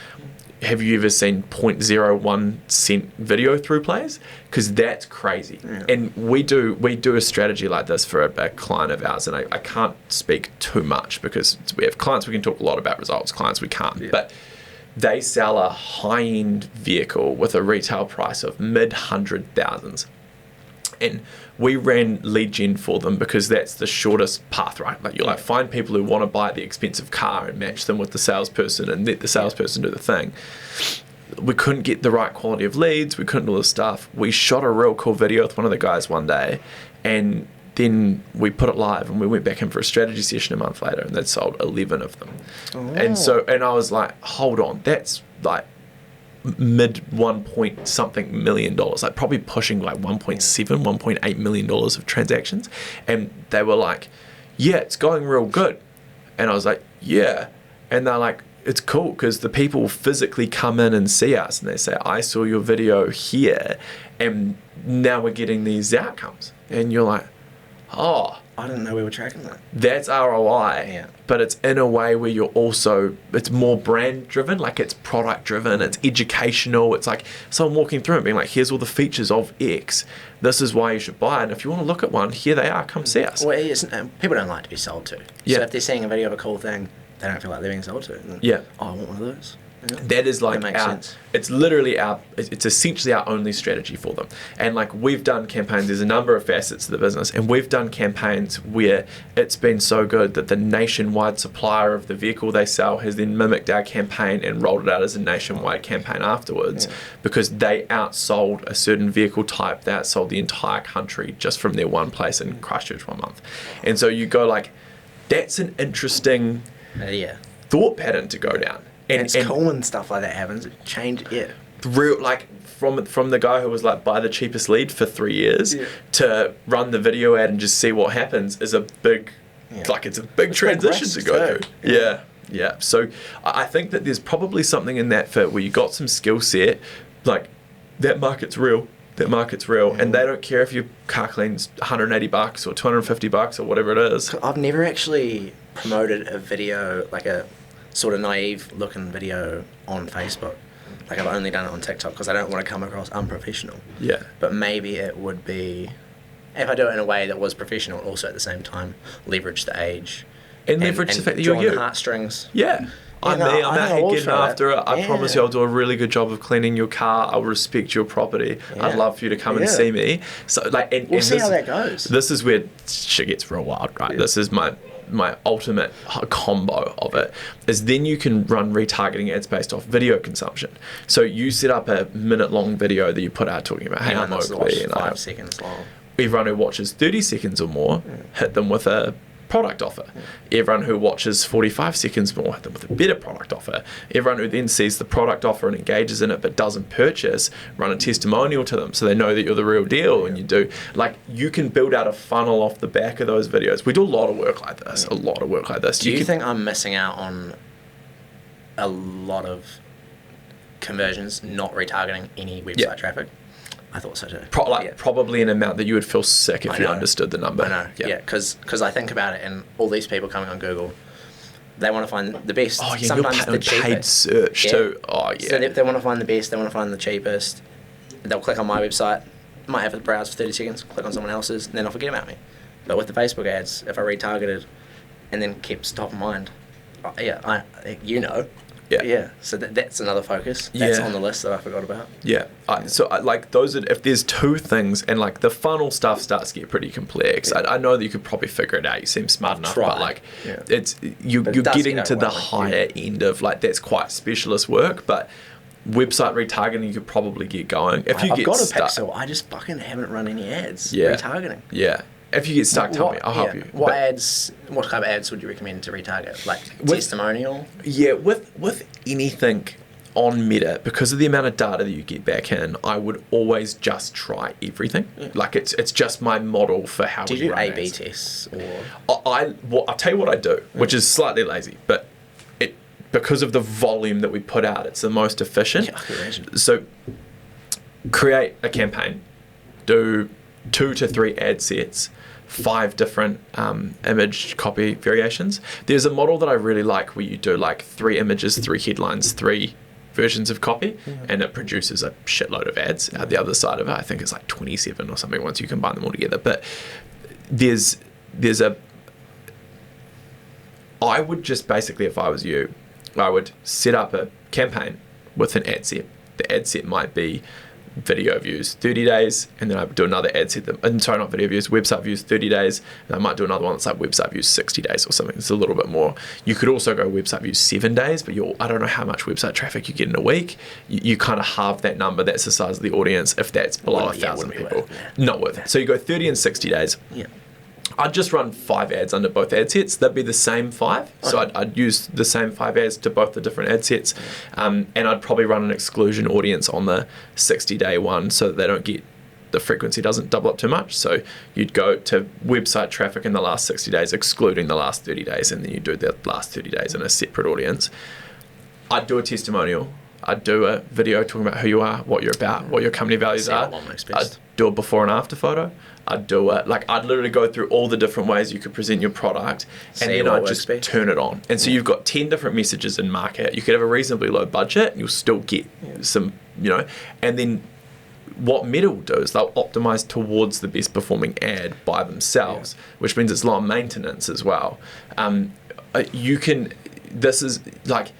Speaker 1: Have you ever seen 0.01 cent video through plays? Because that's crazy. Yeah. And we do a strategy like this for a client of ours, and I can't speak too much because we have clients we can talk a lot about results, clients we can't. Yeah. But they sell a high-end vehicle with a retail price of mid-100,000s. And we ran lead gen for them because that's the shortest path, right? Like you find people who want to buy the expensive car and match them with the salesperson and let the salesperson do the thing. We couldn't get the right quality of leads. We couldn't do all this stuff. We shot a real cool video with one of the guys one day, and then we put it live and we went back in for a strategy session a month later, and they'd sold 11 of them. Oh. And I was like, hold on, that's like mid 1 point something million dollars, like probably pushing like 1.8 million dollars of transactions. And they were like, yeah, it's going real good. And I was like, yeah. And they're like, it's cool because the people physically come in and see us and they say, I saw your video here and now we're getting these outcomes. And you're like, oh,
Speaker 2: I didn't know we were tracking that.
Speaker 1: That's ROI, but it's in a way where you're also, it's more brand driven, like it's product driven, it's educational. It's like someone walking through and being like, here's all the features of X. This is why you should buy it. And if you want to look at one, here they are, come see us.
Speaker 2: Well, people don't like to be sold to. Yeah. So if they're seeing a video of a cool thing, they don't feel like they're being sold to. Then, oh, I want one of those. Yeah.
Speaker 1: That is like it's literally it's essentially our only strategy for them. And like we've done campaigns, there's a number of facets to the business, and we've done campaigns where it's been so good that the nationwide supplier of the vehicle they sell has then mimicked our campaign and rolled it out as a nationwide campaign afterwards because they outsold a certain vehicle type, they outsold the entire country just from their one place in Christchurch 1 month. And so you go like, that's an interesting thought pattern to go down.
Speaker 2: And it's cool when stuff like that happens. It changes,
Speaker 1: Real, like from the guy who was like buy the cheapest lead for 3 years to run the video ad and just see what happens is a big, it's a big transition to go through. Yeah. So I think that there's probably something in that fit where you got some skill set, like that market's real. And they don't care if your car cleans $180 or $250 or whatever it is.
Speaker 2: I've never actually promoted a video, like a sort of naive looking video on Facebook. Like I've only done it on TikTok because I don't want to come across unprofessional.
Speaker 1: Yeah.
Speaker 2: But maybe it would be, if I do it in a way that was professional, also at the same time leverage the age.
Speaker 1: And leverage the fact that you're you.
Speaker 2: The heartstrings.
Speaker 1: Yeah. I'm out here getting after it. I promise you I'll do a really good job of cleaning your car. I'll respect your property. I'd love for you to come and see me. So like,
Speaker 2: we'll see how that goes.
Speaker 1: This is where shit gets real wild, right? This is my ultimate combo of it is then you can run retargeting ads based off video consumption. So you set up a minute-long video that you put out talking about, hey, I'm Oakley, and
Speaker 2: 5 seconds long.
Speaker 1: Everyone who watches 30 seconds or more, hit them with a product offer. Everyone who watches 45 seconds more, hit them with a better product offer. Everyone who then sees the product offer and engages in it but doesn't purchase, run a testimonial to them so they know that you're the real deal. And you do, like, you can build out a funnel off the back of those videos. We do a lot of work like this,
Speaker 2: Do you think I'm missing out on a lot of conversions not retargeting any website traffic? I thought so too.
Speaker 1: Probably an amount that you would feel sick if you understood the number.
Speaker 2: I know, because I think about it, and all these people coming on Google, they want to find the best.
Speaker 1: Oh, yeah,
Speaker 2: sometimes the cheapest.
Speaker 1: Paid search too. Oh, yeah.
Speaker 2: So they want to find the best, they want to find the cheapest. They'll click on my website, might have it browse for 30 seconds, click on someone else's, and then they'll forget about me. But with the Facebook ads, if I retargeted and then kept top of mind,
Speaker 1: Yeah.
Speaker 2: So that's another focus. That's
Speaker 1: Yeah.
Speaker 2: on the list that I forgot about.
Speaker 1: Yeah. Like those are, if there's two things, and like the funnel stuff starts to get pretty complex.
Speaker 2: Yeah.
Speaker 1: I know that you could probably figure it out. You seem smart enough,
Speaker 2: Try.
Speaker 1: but like
Speaker 2: Yeah.
Speaker 1: you're
Speaker 2: But it does
Speaker 1: getting
Speaker 2: get
Speaker 1: to the
Speaker 2: overwhelming,
Speaker 1: higher end of like, that's quite specialist work, but website retargeting you could probably get going. If you
Speaker 2: I've
Speaker 1: get
Speaker 2: got a
Speaker 1: stuck,
Speaker 2: pixel. I just fucking haven't run any ads.
Speaker 1: Yeah.
Speaker 2: Retargeting.
Speaker 1: yeah. If you get stuck, tell me. I'll help you.
Speaker 2: What
Speaker 1: But-
Speaker 2: ads? What kind of ads would you recommend to retarget? Like
Speaker 1: With-
Speaker 2: testimonial?
Speaker 1: Yeah, with anything on Meta, because of the amount of data that you get back in, I would always just try everything. Like it's just my model for how
Speaker 2: Do
Speaker 1: we
Speaker 2: you do
Speaker 1: run
Speaker 2: A/B
Speaker 1: ads.
Speaker 2: tests or?
Speaker 1: I'll tell you what I do, which is slightly lazy, but because of the volume that we put out, it's the most efficient.
Speaker 2: Yeah, I can imagine.
Speaker 1: So create a campaign, do 2 to 3 ad sets, 5 different image copy variations. There's a model that I really like where you do like 3 images, 3 headlines, 3 versions of copy, and it produces a shitload of ads. The other side of it, I think, is like 27 or something once you combine them all together. But there's a... I would just basically, if I was you, I would set up a campaign with an ad set. The ad set might be video views 30 days, and then I would do another ad set not video views, website views 30 days, and I might do another one that's like website views 60 days or something. It's a little bit more. You could also go website views 7 days, but I don't know how much website traffic you get in a week. You kind of halve that number. That's the size of the audience. If that's below 1,000
Speaker 2: wouldn't be
Speaker 1: people,
Speaker 2: worth it, yeah.
Speaker 1: not worth it. So you go 30 and 60 days.
Speaker 2: Yeah.
Speaker 1: I'd just run 5 ads under both ad sets. That'd be the same 5. So I'd use the same 5 ads to both the different ad sets. And I'd probably run an exclusion audience on the 60-day one so that they don't get, the frequency doesn't double up too much. So you'd go to website traffic in the last 60 days, excluding the last 30 days, and then you do the last 30 days in a separate audience. I'd do a testimonial. I'd do a video talking about who you are, what you're about, what your company values
Speaker 2: See
Speaker 1: are.
Speaker 2: what one makes
Speaker 1: I'd
Speaker 2: best.
Speaker 1: do a before and after photo. I'd do it, like I'd literally go through all the different ways you could present your product,
Speaker 2: See
Speaker 1: and then
Speaker 2: what
Speaker 1: I'd
Speaker 2: works
Speaker 1: just
Speaker 2: best.
Speaker 1: turn it on. And so you've got 10 different messages in market. You could have a reasonably low budget, and you'll still get some, and then what Meta will do is they'll optimize towards the best performing ad by themselves, which means it's low maintenance as well. This is like,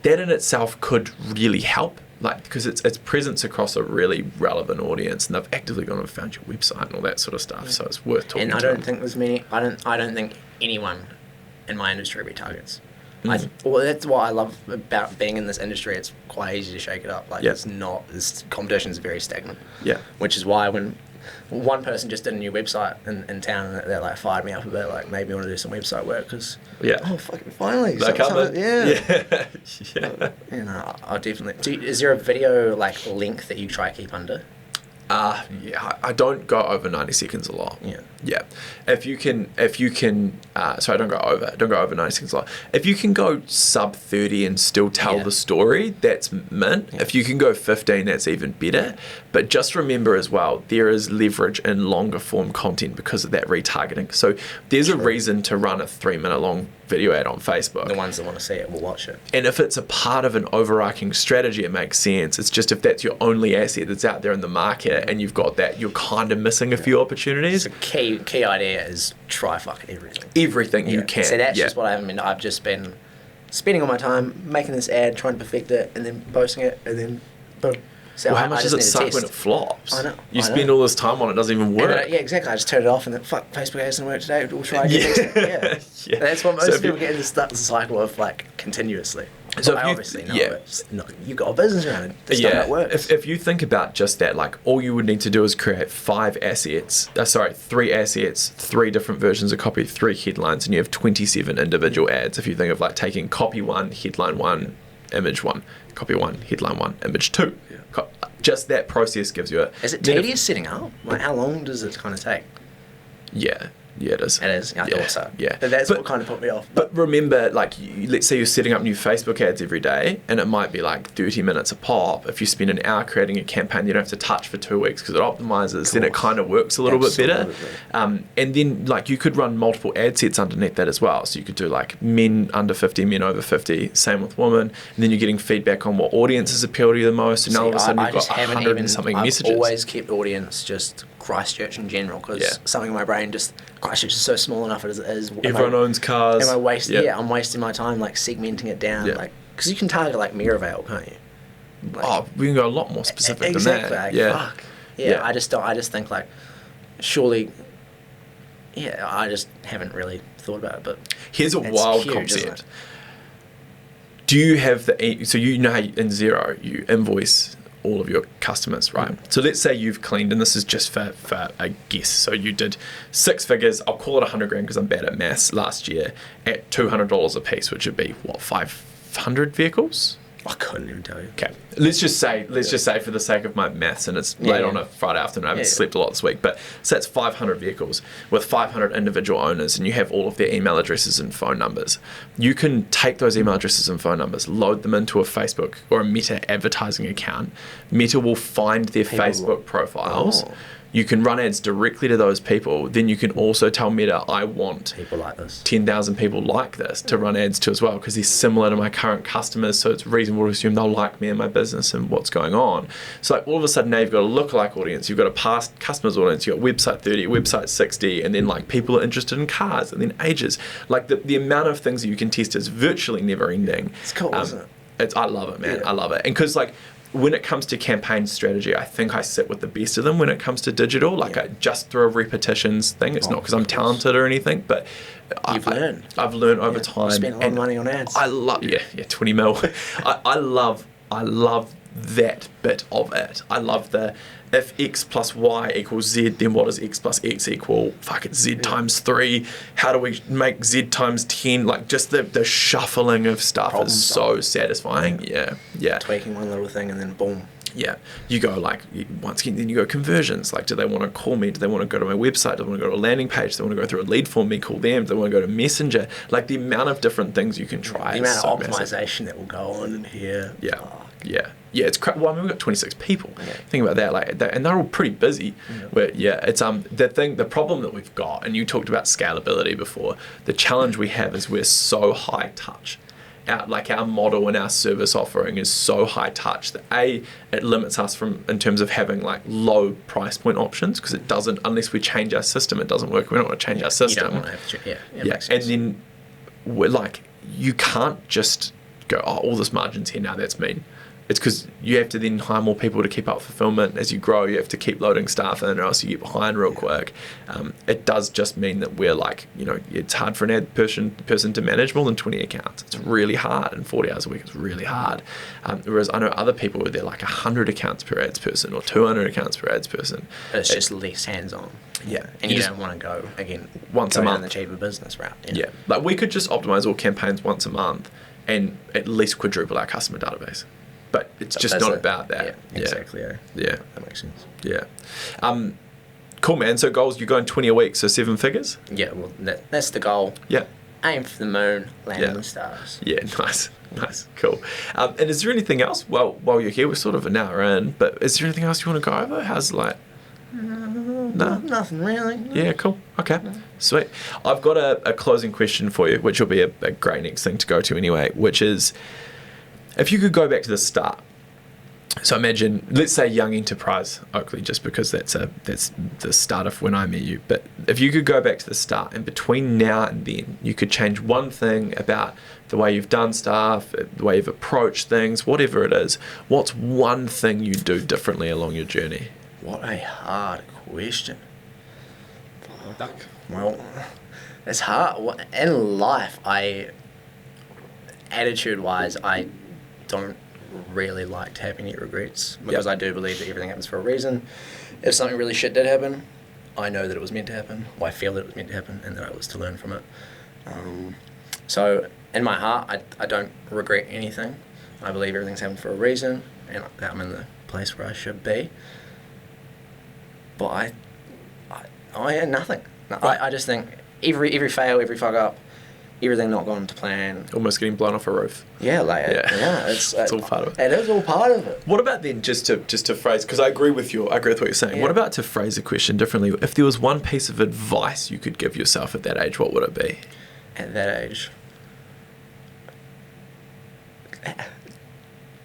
Speaker 1: that in itself could really help, like, because it's presence across a really relevant audience, and they've actively gone and found your website and all that sort of stuff. So it's worth talking.
Speaker 2: And I
Speaker 1: to
Speaker 2: don't
Speaker 1: them.
Speaker 2: think there's many. I don't think anyone in my industry retargets.
Speaker 1: Mm.
Speaker 2: Well, that's what I love about being in this industry. It's quite easy to shake it up. Like
Speaker 1: Yeah.
Speaker 2: it's not. This competition is very stagnant.
Speaker 1: Yeah.
Speaker 2: Which is why when one person just did a new website in town, and they like fired me up a bit. Like, maybe you want to do some website work because oh fucking finally,
Speaker 1: Like
Speaker 2: yeah.
Speaker 1: yeah.
Speaker 2: I'll definitely. Is there a video like length that you try to keep under?
Speaker 1: Yeah, I don't go over 90 seconds a lot.
Speaker 2: Yeah.
Speaker 1: If you can, sorry, don't go over 90 seconds a lot. If you can go sub 30 and still tell
Speaker 2: Yeah.
Speaker 1: the story, that's mint.
Speaker 2: Yeah.
Speaker 1: If you can go 15, that's even better. But just remember as well, there is leverage in longer form content because of that retargeting. So there's a reason to run a 3-minute long video ad on Facebook.
Speaker 2: The ones that want to see it will watch it.
Speaker 1: And if it's a part of an overarching strategy, it makes sense. It's just if that's your only asset that's out there in the market and you've got that, you're kind of missing a few opportunities.
Speaker 2: So key idea is try fucking everything.
Speaker 1: Everything you can.
Speaker 2: So that's just what I haven't been. I've just been spending all my time making this ad, trying to perfect it, and then posting it, and then boom. So
Speaker 1: Well, how
Speaker 2: I
Speaker 1: much
Speaker 2: just
Speaker 1: does it
Speaker 2: need to
Speaker 1: suck
Speaker 2: test.
Speaker 1: when it flops?
Speaker 2: I know.
Speaker 1: You spend all this time on it, it doesn't even
Speaker 2: And
Speaker 1: work.
Speaker 2: then, yeah, exactly. I just turn it off and then, fuck, Facebook hasn't worked today. We'll try again next time. Yeah.
Speaker 1: Yeah.
Speaker 2: That's what
Speaker 1: So
Speaker 2: most
Speaker 1: if you-
Speaker 2: people get in the cycle of, like, continuously.
Speaker 1: So
Speaker 2: But
Speaker 1: if
Speaker 2: I
Speaker 1: you-
Speaker 2: obviously know
Speaker 1: yeah.
Speaker 2: it. No, you've got a business around it. That's not how it works.
Speaker 1: If you think about just that, like all you would need to do is create 3 assets, 3 different versions of copy, 3 headlines, and you have 27 individual ads. If you think of like taking copy 1, headline 1, image 1, copy 1, headline 1, image 2. Just that process gives you a...
Speaker 2: Is it
Speaker 1: then if-
Speaker 2: tedious setting up? Like, how long does it kind of take?
Speaker 1: Yeah, it is.
Speaker 2: It is. I thought so.
Speaker 1: Yeah.
Speaker 2: But that's what kind of put me off.
Speaker 1: But remember, like, let's say you're setting up new Facebook ads every day, and it might be like 30 minutes a pop. If you spend an hour creating a campaign you don't have to touch for 2 weeks because it optimizes, then it kind of works a little bit better. And then, like, you could run multiple ad sets underneath that as well. So you could do, like, men under 50, men over 50, same with women. And then you're getting feedback on what audiences appeal to you the most. And now all of a sudden you've got 100 and something messages.
Speaker 2: I've always kept audience just Christchurch in general because something in my brain just Christchurch is so small enough as it is.
Speaker 1: Everyone owns cars.
Speaker 2: I'm wasting my time like segmenting it down, like Because you can target like Miravail, can't you? Like,
Speaker 1: we can go a lot more specific
Speaker 2: exactly,
Speaker 1: than that.
Speaker 2: like,
Speaker 1: Yeah.
Speaker 2: fuck. Yeah, I just think like, surely, yeah, I just haven't really thought about it, but
Speaker 1: Here's a
Speaker 2: it's
Speaker 1: wild
Speaker 2: huge, isn't
Speaker 1: concept.
Speaker 2: it?
Speaker 1: Do you have so you know how in Xero you invoice all of your customers, right? So let's say you've cleaned, and this is just for a guess. So you did 6 figures, I'll call it 100 grand because I'm bad at maths, last year at $200 a piece, which would be what, 500 vehicles?
Speaker 2: I couldn't even tell you.
Speaker 1: Okay, let's just say for the sake of my maths, and it's late on a Friday afternoon, I haven't slept a lot this week, but so that's 500 vehicles with 500 individual owners, and you have all of their email addresses and phone numbers. You can take those email addresses and phone numbers, load them into a Facebook or a Meta advertising account. Meta will find their Facebook profiles.
Speaker 2: Oh.
Speaker 1: You can run ads directly to those people. Then you can also tell Meta, I want
Speaker 2: People like this.
Speaker 1: 10,000 people like this to run ads to as well, because they're similar to my current customers, so it's reasonable to assume they'll like me and my business and what's going on. So like all of a sudden now you've got a lookalike audience, you've got a past customers audience, you've got website 30, website 60, and then like people are interested in cars, and then ages. Like the amount of things that you can test is virtually never ending.
Speaker 2: It's cool, isn't it?
Speaker 1: I love it, man.
Speaker 2: Yeah.
Speaker 1: I love it. And because like when it comes to campaign strategy, I think I sit with the best of them when it comes to digital. Like I just through a repetitions thing. It's not because I'm talented or anything, but
Speaker 2: You've learned.
Speaker 1: I've learned over time.
Speaker 2: You spent a lot of money on ads.
Speaker 1: I love 20 mil. I love that bit of it. I love the if X plus Y equals Z, then what does X plus X equal? Fuck, it's Z times 3. How do we make Z times 10? Like just the shuffling of stuff
Speaker 2: Problem
Speaker 1: is
Speaker 2: solving.
Speaker 1: so satisfying. Yeah.
Speaker 2: Tweaking one little thing and then boom.
Speaker 1: Yeah, you go like once again. Then you go conversions. Like, do they want to call me? Do they want to go to my website? Do they want to go to a landing page? Do they want to go through a lead form? Me call them? Do they want to go to Messenger? Like the amount of different things you can try.
Speaker 2: The
Speaker 1: is
Speaker 2: amount
Speaker 1: so
Speaker 2: of
Speaker 1: massive.
Speaker 2: optimization that will go on in here.
Speaker 1: Yeah,
Speaker 2: Fuck.
Speaker 1: yeah. It's well, I mean, we've got 26 people.
Speaker 2: Yeah.
Speaker 1: Think about that, like, and they're all pretty busy. But it's the problem that we've got, and you talked about scalability before. The challenge we have is we're so high touch. Our model and our service offering is so high touch that it limits us in terms of having like low price point options, because it doesn't, unless we change our system, it doesn't work. We don't want to change our system.
Speaker 2: You don't want to have to, it makes
Speaker 1: And
Speaker 2: sense.
Speaker 1: then we're like, you can't just go, all this margin's here now, that's mean. It's because you have to then hire more people to keep up fulfillment. As you grow, you have to keep loading staff in, or else you get behind real quick. It does just mean that we're like, it's hard for an ad person to manage more than 20 accounts. It's really hard, and 40 hours a week is really hard. Whereas I know other people where they're like 100 accounts per ads person or 200 accounts per ads person.
Speaker 2: But it's just less hands-on.
Speaker 1: Yeah.
Speaker 2: And you don't want to go, again,
Speaker 1: once
Speaker 2: go
Speaker 1: a
Speaker 2: down
Speaker 1: month.
Speaker 2: the cheaper business route.
Speaker 1: Yeah. Like we could just optimize all campaigns once a month and at least quadruple our customer database. But it's just not about that.
Speaker 2: Yeah, exactly.
Speaker 1: Yeah.
Speaker 2: That makes sense.
Speaker 1: Yeah. Cool, man. So goals, you're going 20 a week, so 7 figures?
Speaker 2: Yeah, well, that's the goal.
Speaker 1: Yeah.
Speaker 2: Aim for the moon, land on the stars.
Speaker 1: Yeah, nice. Cool. And is there anything else? Well, while you're here, we're sort of an hour in, but is there anything else you want to go over? How's like... No?
Speaker 2: Nothing really. No.
Speaker 1: Yeah, cool. Okay, sweet. I've got a closing question for you, which will be a great next thing to go to anyway, which is, if you could go back to the start, so imagine, let's say young enterprise Oakley, just because that's the start of when I met you. But if you could go back to the start, and between now and then, you could change one thing about the way you've done stuff, the way you've approached things, whatever it is, what's one thing you do differently along your journey?
Speaker 2: What a hard question. Well, it's hard. In life, attitude-wise, I don't really like to have any regrets, because I do believe that everything happens for a reason. If something really shit did happen, I know that it was meant to happen, or I feel that it was meant to happen, and that I was to learn from it. So in my heart, I don't regret anything. I believe everything's happened for a reason, and that I'm in the place where I should be. But I had nothing. No, I just think every fail, every fuck up, everything not going to plan.
Speaker 1: Almost getting blown off a roof.
Speaker 2: Yeah, it's
Speaker 1: all part of it.
Speaker 2: It is all part of it.
Speaker 1: What about then, just to phrase, because I agree with what you're saying.
Speaker 2: Yeah.
Speaker 1: What about to phrase the question differently? If there was one piece of advice you could give yourself at that age, what would it be?
Speaker 2: At that age,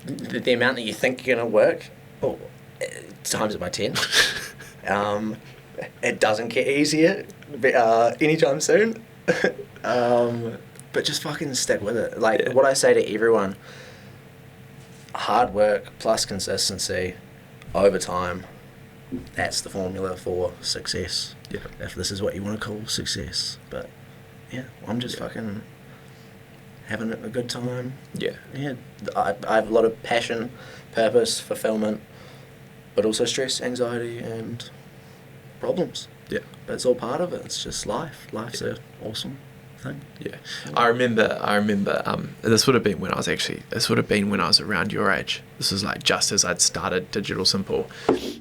Speaker 2: the amount that you think you're going to work, times it by 10. It doesn't get easier anytime soon. But just fucking stick with it. Like what I say to everyone hard work plus consistency over time, that's the formula for success.
Speaker 1: Yeah.
Speaker 2: If this is what you want to call success. But yeah, I'm just fucking having a good time.
Speaker 1: Yeah.
Speaker 2: Yeah, I have a lot of passion, purpose, fulfillment, but also stress, anxiety, and problems.
Speaker 1: Yeah.
Speaker 2: But it's all part of it. It's just life. Life's a awesome thing.
Speaker 1: Yeah. I remember, this would have been when I was around your age. This was like just as I'd started Digital Simple.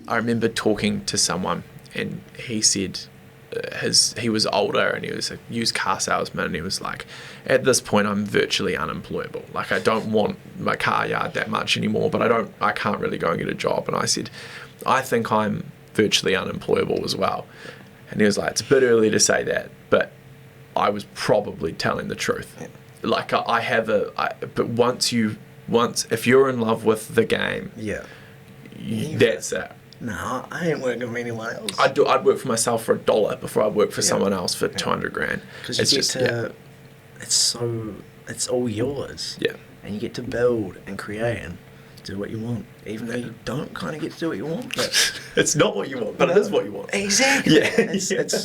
Speaker 1: I remember talking to someone, and he said he was older, and he was a used car salesman, and he was like, at this point I'm virtually unemployable. Like, I don't want my car yard that much anymore, but I can't really go and get a job. And I said, I think I'm virtually unemployable as well. And he was like, it's a bit early to say that, but I was probably telling the truth.
Speaker 2: Yeah.
Speaker 1: Like, but once if you're in love with the game, that's it.
Speaker 2: No, I ain't working with anyone else.
Speaker 1: I'd work for myself for $1 before I'd work for someone else for 200 grand.
Speaker 2: Because it's all yours.
Speaker 1: Yeah.
Speaker 2: And you get to build and create and do what you want, even though you don't kind of get to do what you want. But
Speaker 1: it's not what you want, but it is what you want.
Speaker 2: Exactly.
Speaker 1: Yeah.
Speaker 2: It's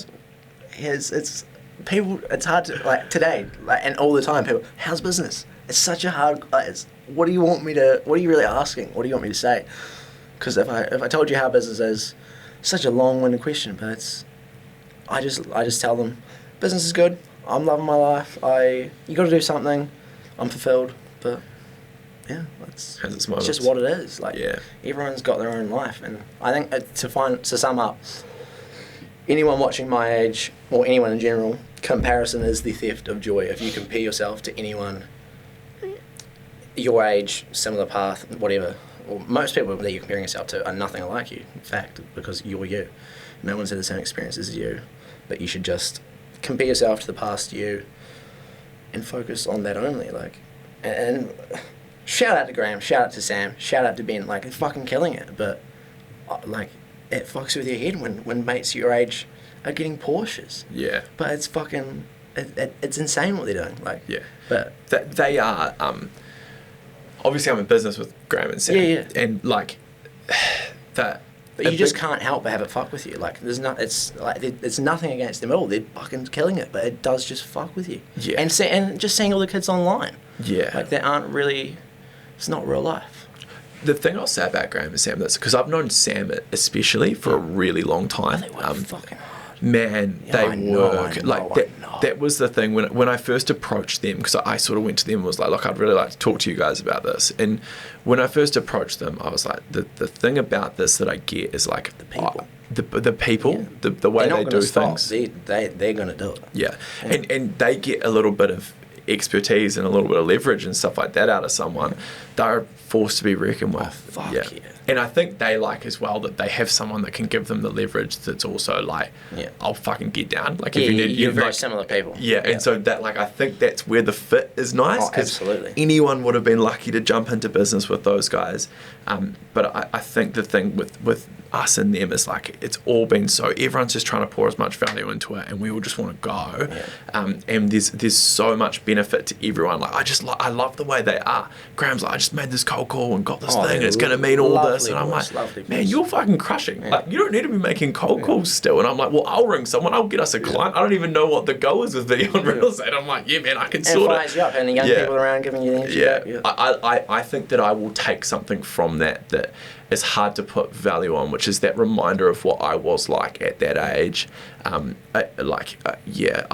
Speaker 2: people. It's hard to like today, and all the time. People, how's business? It's such a hard. What do you want me to? What are you really asking? What do you want me to say? Because if I told you how business is, such a long-winded question, but I just tell them, business is good. I'm loving my life. You got to do something. I'm fulfilled, but yeah, it's just what it is. Like, everyone's got their own life, and I think to sum up, anyone watching my age or anyone in general, comparison is the theft of joy. If you compare yourself to anyone your age, similar path, whatever. Well, most people that you're comparing yourself to are nothing like you, in fact, because you're you. No one's had the same experience as you, but you should just compare yourself to the past you and focus on that only. Like, and shout out to Graham, shout out to Sam, shout out to Ben. Like, they're fucking killing it, but like, it fucks with your head when mates your age are getting Porsches.
Speaker 1: Yeah.
Speaker 2: But it's fucking, it's insane what they're doing. Like,
Speaker 1: yeah.
Speaker 2: But
Speaker 1: they are. Obviously, I'm in business with Graham and Sam.
Speaker 2: Yeah.
Speaker 1: And like that.
Speaker 2: But you just can't help but have it fuck with you. Like, it's nothing against them at all. They're fucking killing it, but it does just fuck with you.
Speaker 1: Yeah.
Speaker 2: And just seeing all the kids online.
Speaker 1: Yeah.
Speaker 2: Like, they aren't really. It's not real life.
Speaker 1: The thing I'll say about Graham and Sam is because I've known Sam especially for a really long time.
Speaker 2: They work fucking hard.
Speaker 1: Man,
Speaker 2: Yeah,
Speaker 1: they
Speaker 2: I know,
Speaker 1: work.
Speaker 2: I know,
Speaker 1: Like
Speaker 2: I know.
Speaker 1: that was the thing when I first approached them, because I sort of went to them and was like, look, I'd really like to talk to you guys about this. And when I first approached them, I was like, the thing about this that I get is like
Speaker 2: The people.
Speaker 1: The people, the way they do things.
Speaker 2: They're gonna do it.
Speaker 1: Yeah. And they get a little bit of expertise and a little bit of leverage and stuff like that out of someone. They're forced to be reckoned with.
Speaker 2: Fuck yeah.
Speaker 1: And I think they like as well that they have someone that can give them the leverage that's also like, I'll fucking get down. Like, if you need,
Speaker 2: you're very
Speaker 1: like,
Speaker 2: similar people.
Speaker 1: Yeah, and so that, like, I think that's where the fit is nice.
Speaker 2: Oh, absolutely.
Speaker 1: Anyone would have been lucky to jump into business with those guys. But I think the thing with us and them is like, it's all been so, everyone's just trying to pour as much value into it, and we all just want to go. And there's so much benefit to everyone. Like, I love the way they are. Graham's like, I just made this cold call and got this thing, and it's going to mean all this. And I'm like, man, you're fucking crushing. Like, you don't need to be making cold calls still. And I'm like, well, I'll ring someone. I'll get us a client. I don't even know what the goal is with video and real estate. I'm like, yeah, man, I can sort it.
Speaker 2: And fires you up, and the young people around giving you the energy.
Speaker 1: I think that I will take something from that is hard to put value on, which is that reminder of what I was like at that age. I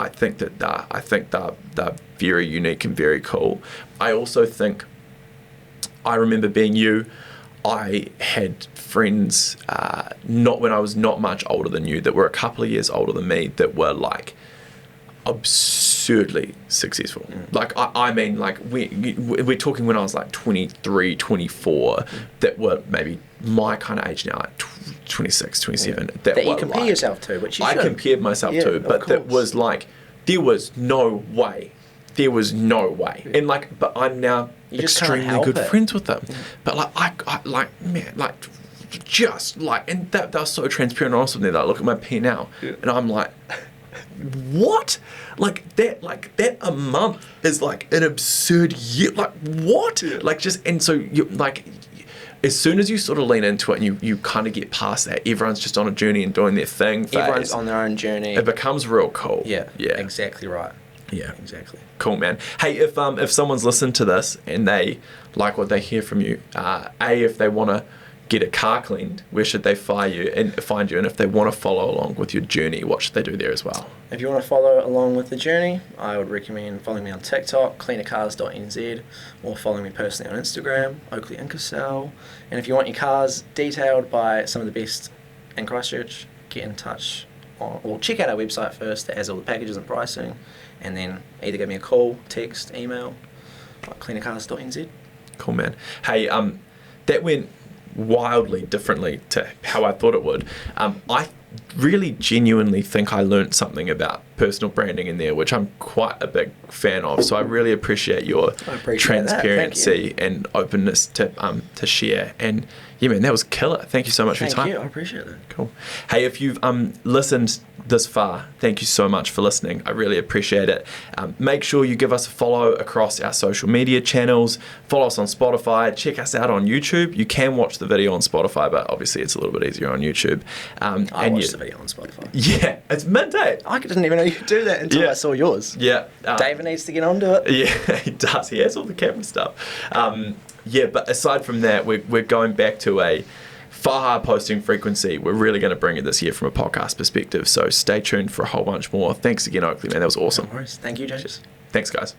Speaker 1: think that they're very unique and very cool. I also think, I remember being you, I had friends, not when I was not much older than you, that were a couple of years older than me, that were like absurdly successful. Like, I mean, like, we're talking when I was like 23, 24, that were maybe my kind of age now, like 26, 27.
Speaker 2: That you compare yourself to, which you should.
Speaker 1: I compared myself to, but that was like, there was no way. And like, but I'm now extremely good friends with them. But like, I like, man, like, just like, and they're so transparent and honest with me. They look at my P now, and I'm like, what? Like that a month is like an absurd year. Like what? Like just, and so you like, as soon as you sort of lean into it and you kind of get past that, everyone's just on a journey and doing their thing.
Speaker 2: Everyone's on their own journey.
Speaker 1: It becomes real cool.
Speaker 2: Yeah.
Speaker 1: Yeah.
Speaker 2: Exactly right.
Speaker 1: Yeah.
Speaker 2: Exactly.
Speaker 1: Cool, man. Hey, if someone's listened to this and they like what they hear from you, if they want to get a car cleaned, where should they find you? And if they want to follow along with your journey, what should they do there as well?
Speaker 2: If you want to follow along with the journey, I would recommend following me on TikTok, cleanercars.nz, or following me personally on Instagram, Oakley Inkersell. And if you want your cars detailed by some of the best in Christchurch, get in touch or check out our website first that has all the packages and pricing, and then either give me a call, text, email, cleanercars.nz.
Speaker 1: Cool, man. Hey, that went wildly differently to how I thought it would. I really genuinely think I learned something about personal branding in there, which I'm quite a big fan of. So I really appreciate your transparency and openness to share. And yeah, man, that was killer. Thank you so much for your time.
Speaker 2: Thank you. I appreciate it.
Speaker 1: Cool. Hey, if you've listened this far, thank you so much for listening. I really appreciate it. Make sure you give us a follow across our social media channels. Follow us on Spotify. Check us out on YouTube. You can watch the video on Spotify, but obviously it's a little bit easier on YouTube.
Speaker 2: I watched the video on Spotify.
Speaker 1: Yeah, it's midday.
Speaker 2: I didn't even know you could do that until I saw yours.
Speaker 1: Yeah.
Speaker 2: David needs to get onto it.
Speaker 1: Yeah, he does. He has all the camera stuff. Yeah, but aside from that, we're going back to a far higher posting frequency. We're really going to bring it this year from a podcast perspective. So stay tuned for a whole bunch more. Thanks again, Oakley, man. That was awesome.
Speaker 2: No worries. Thank you, James.
Speaker 1: Thanks, guys.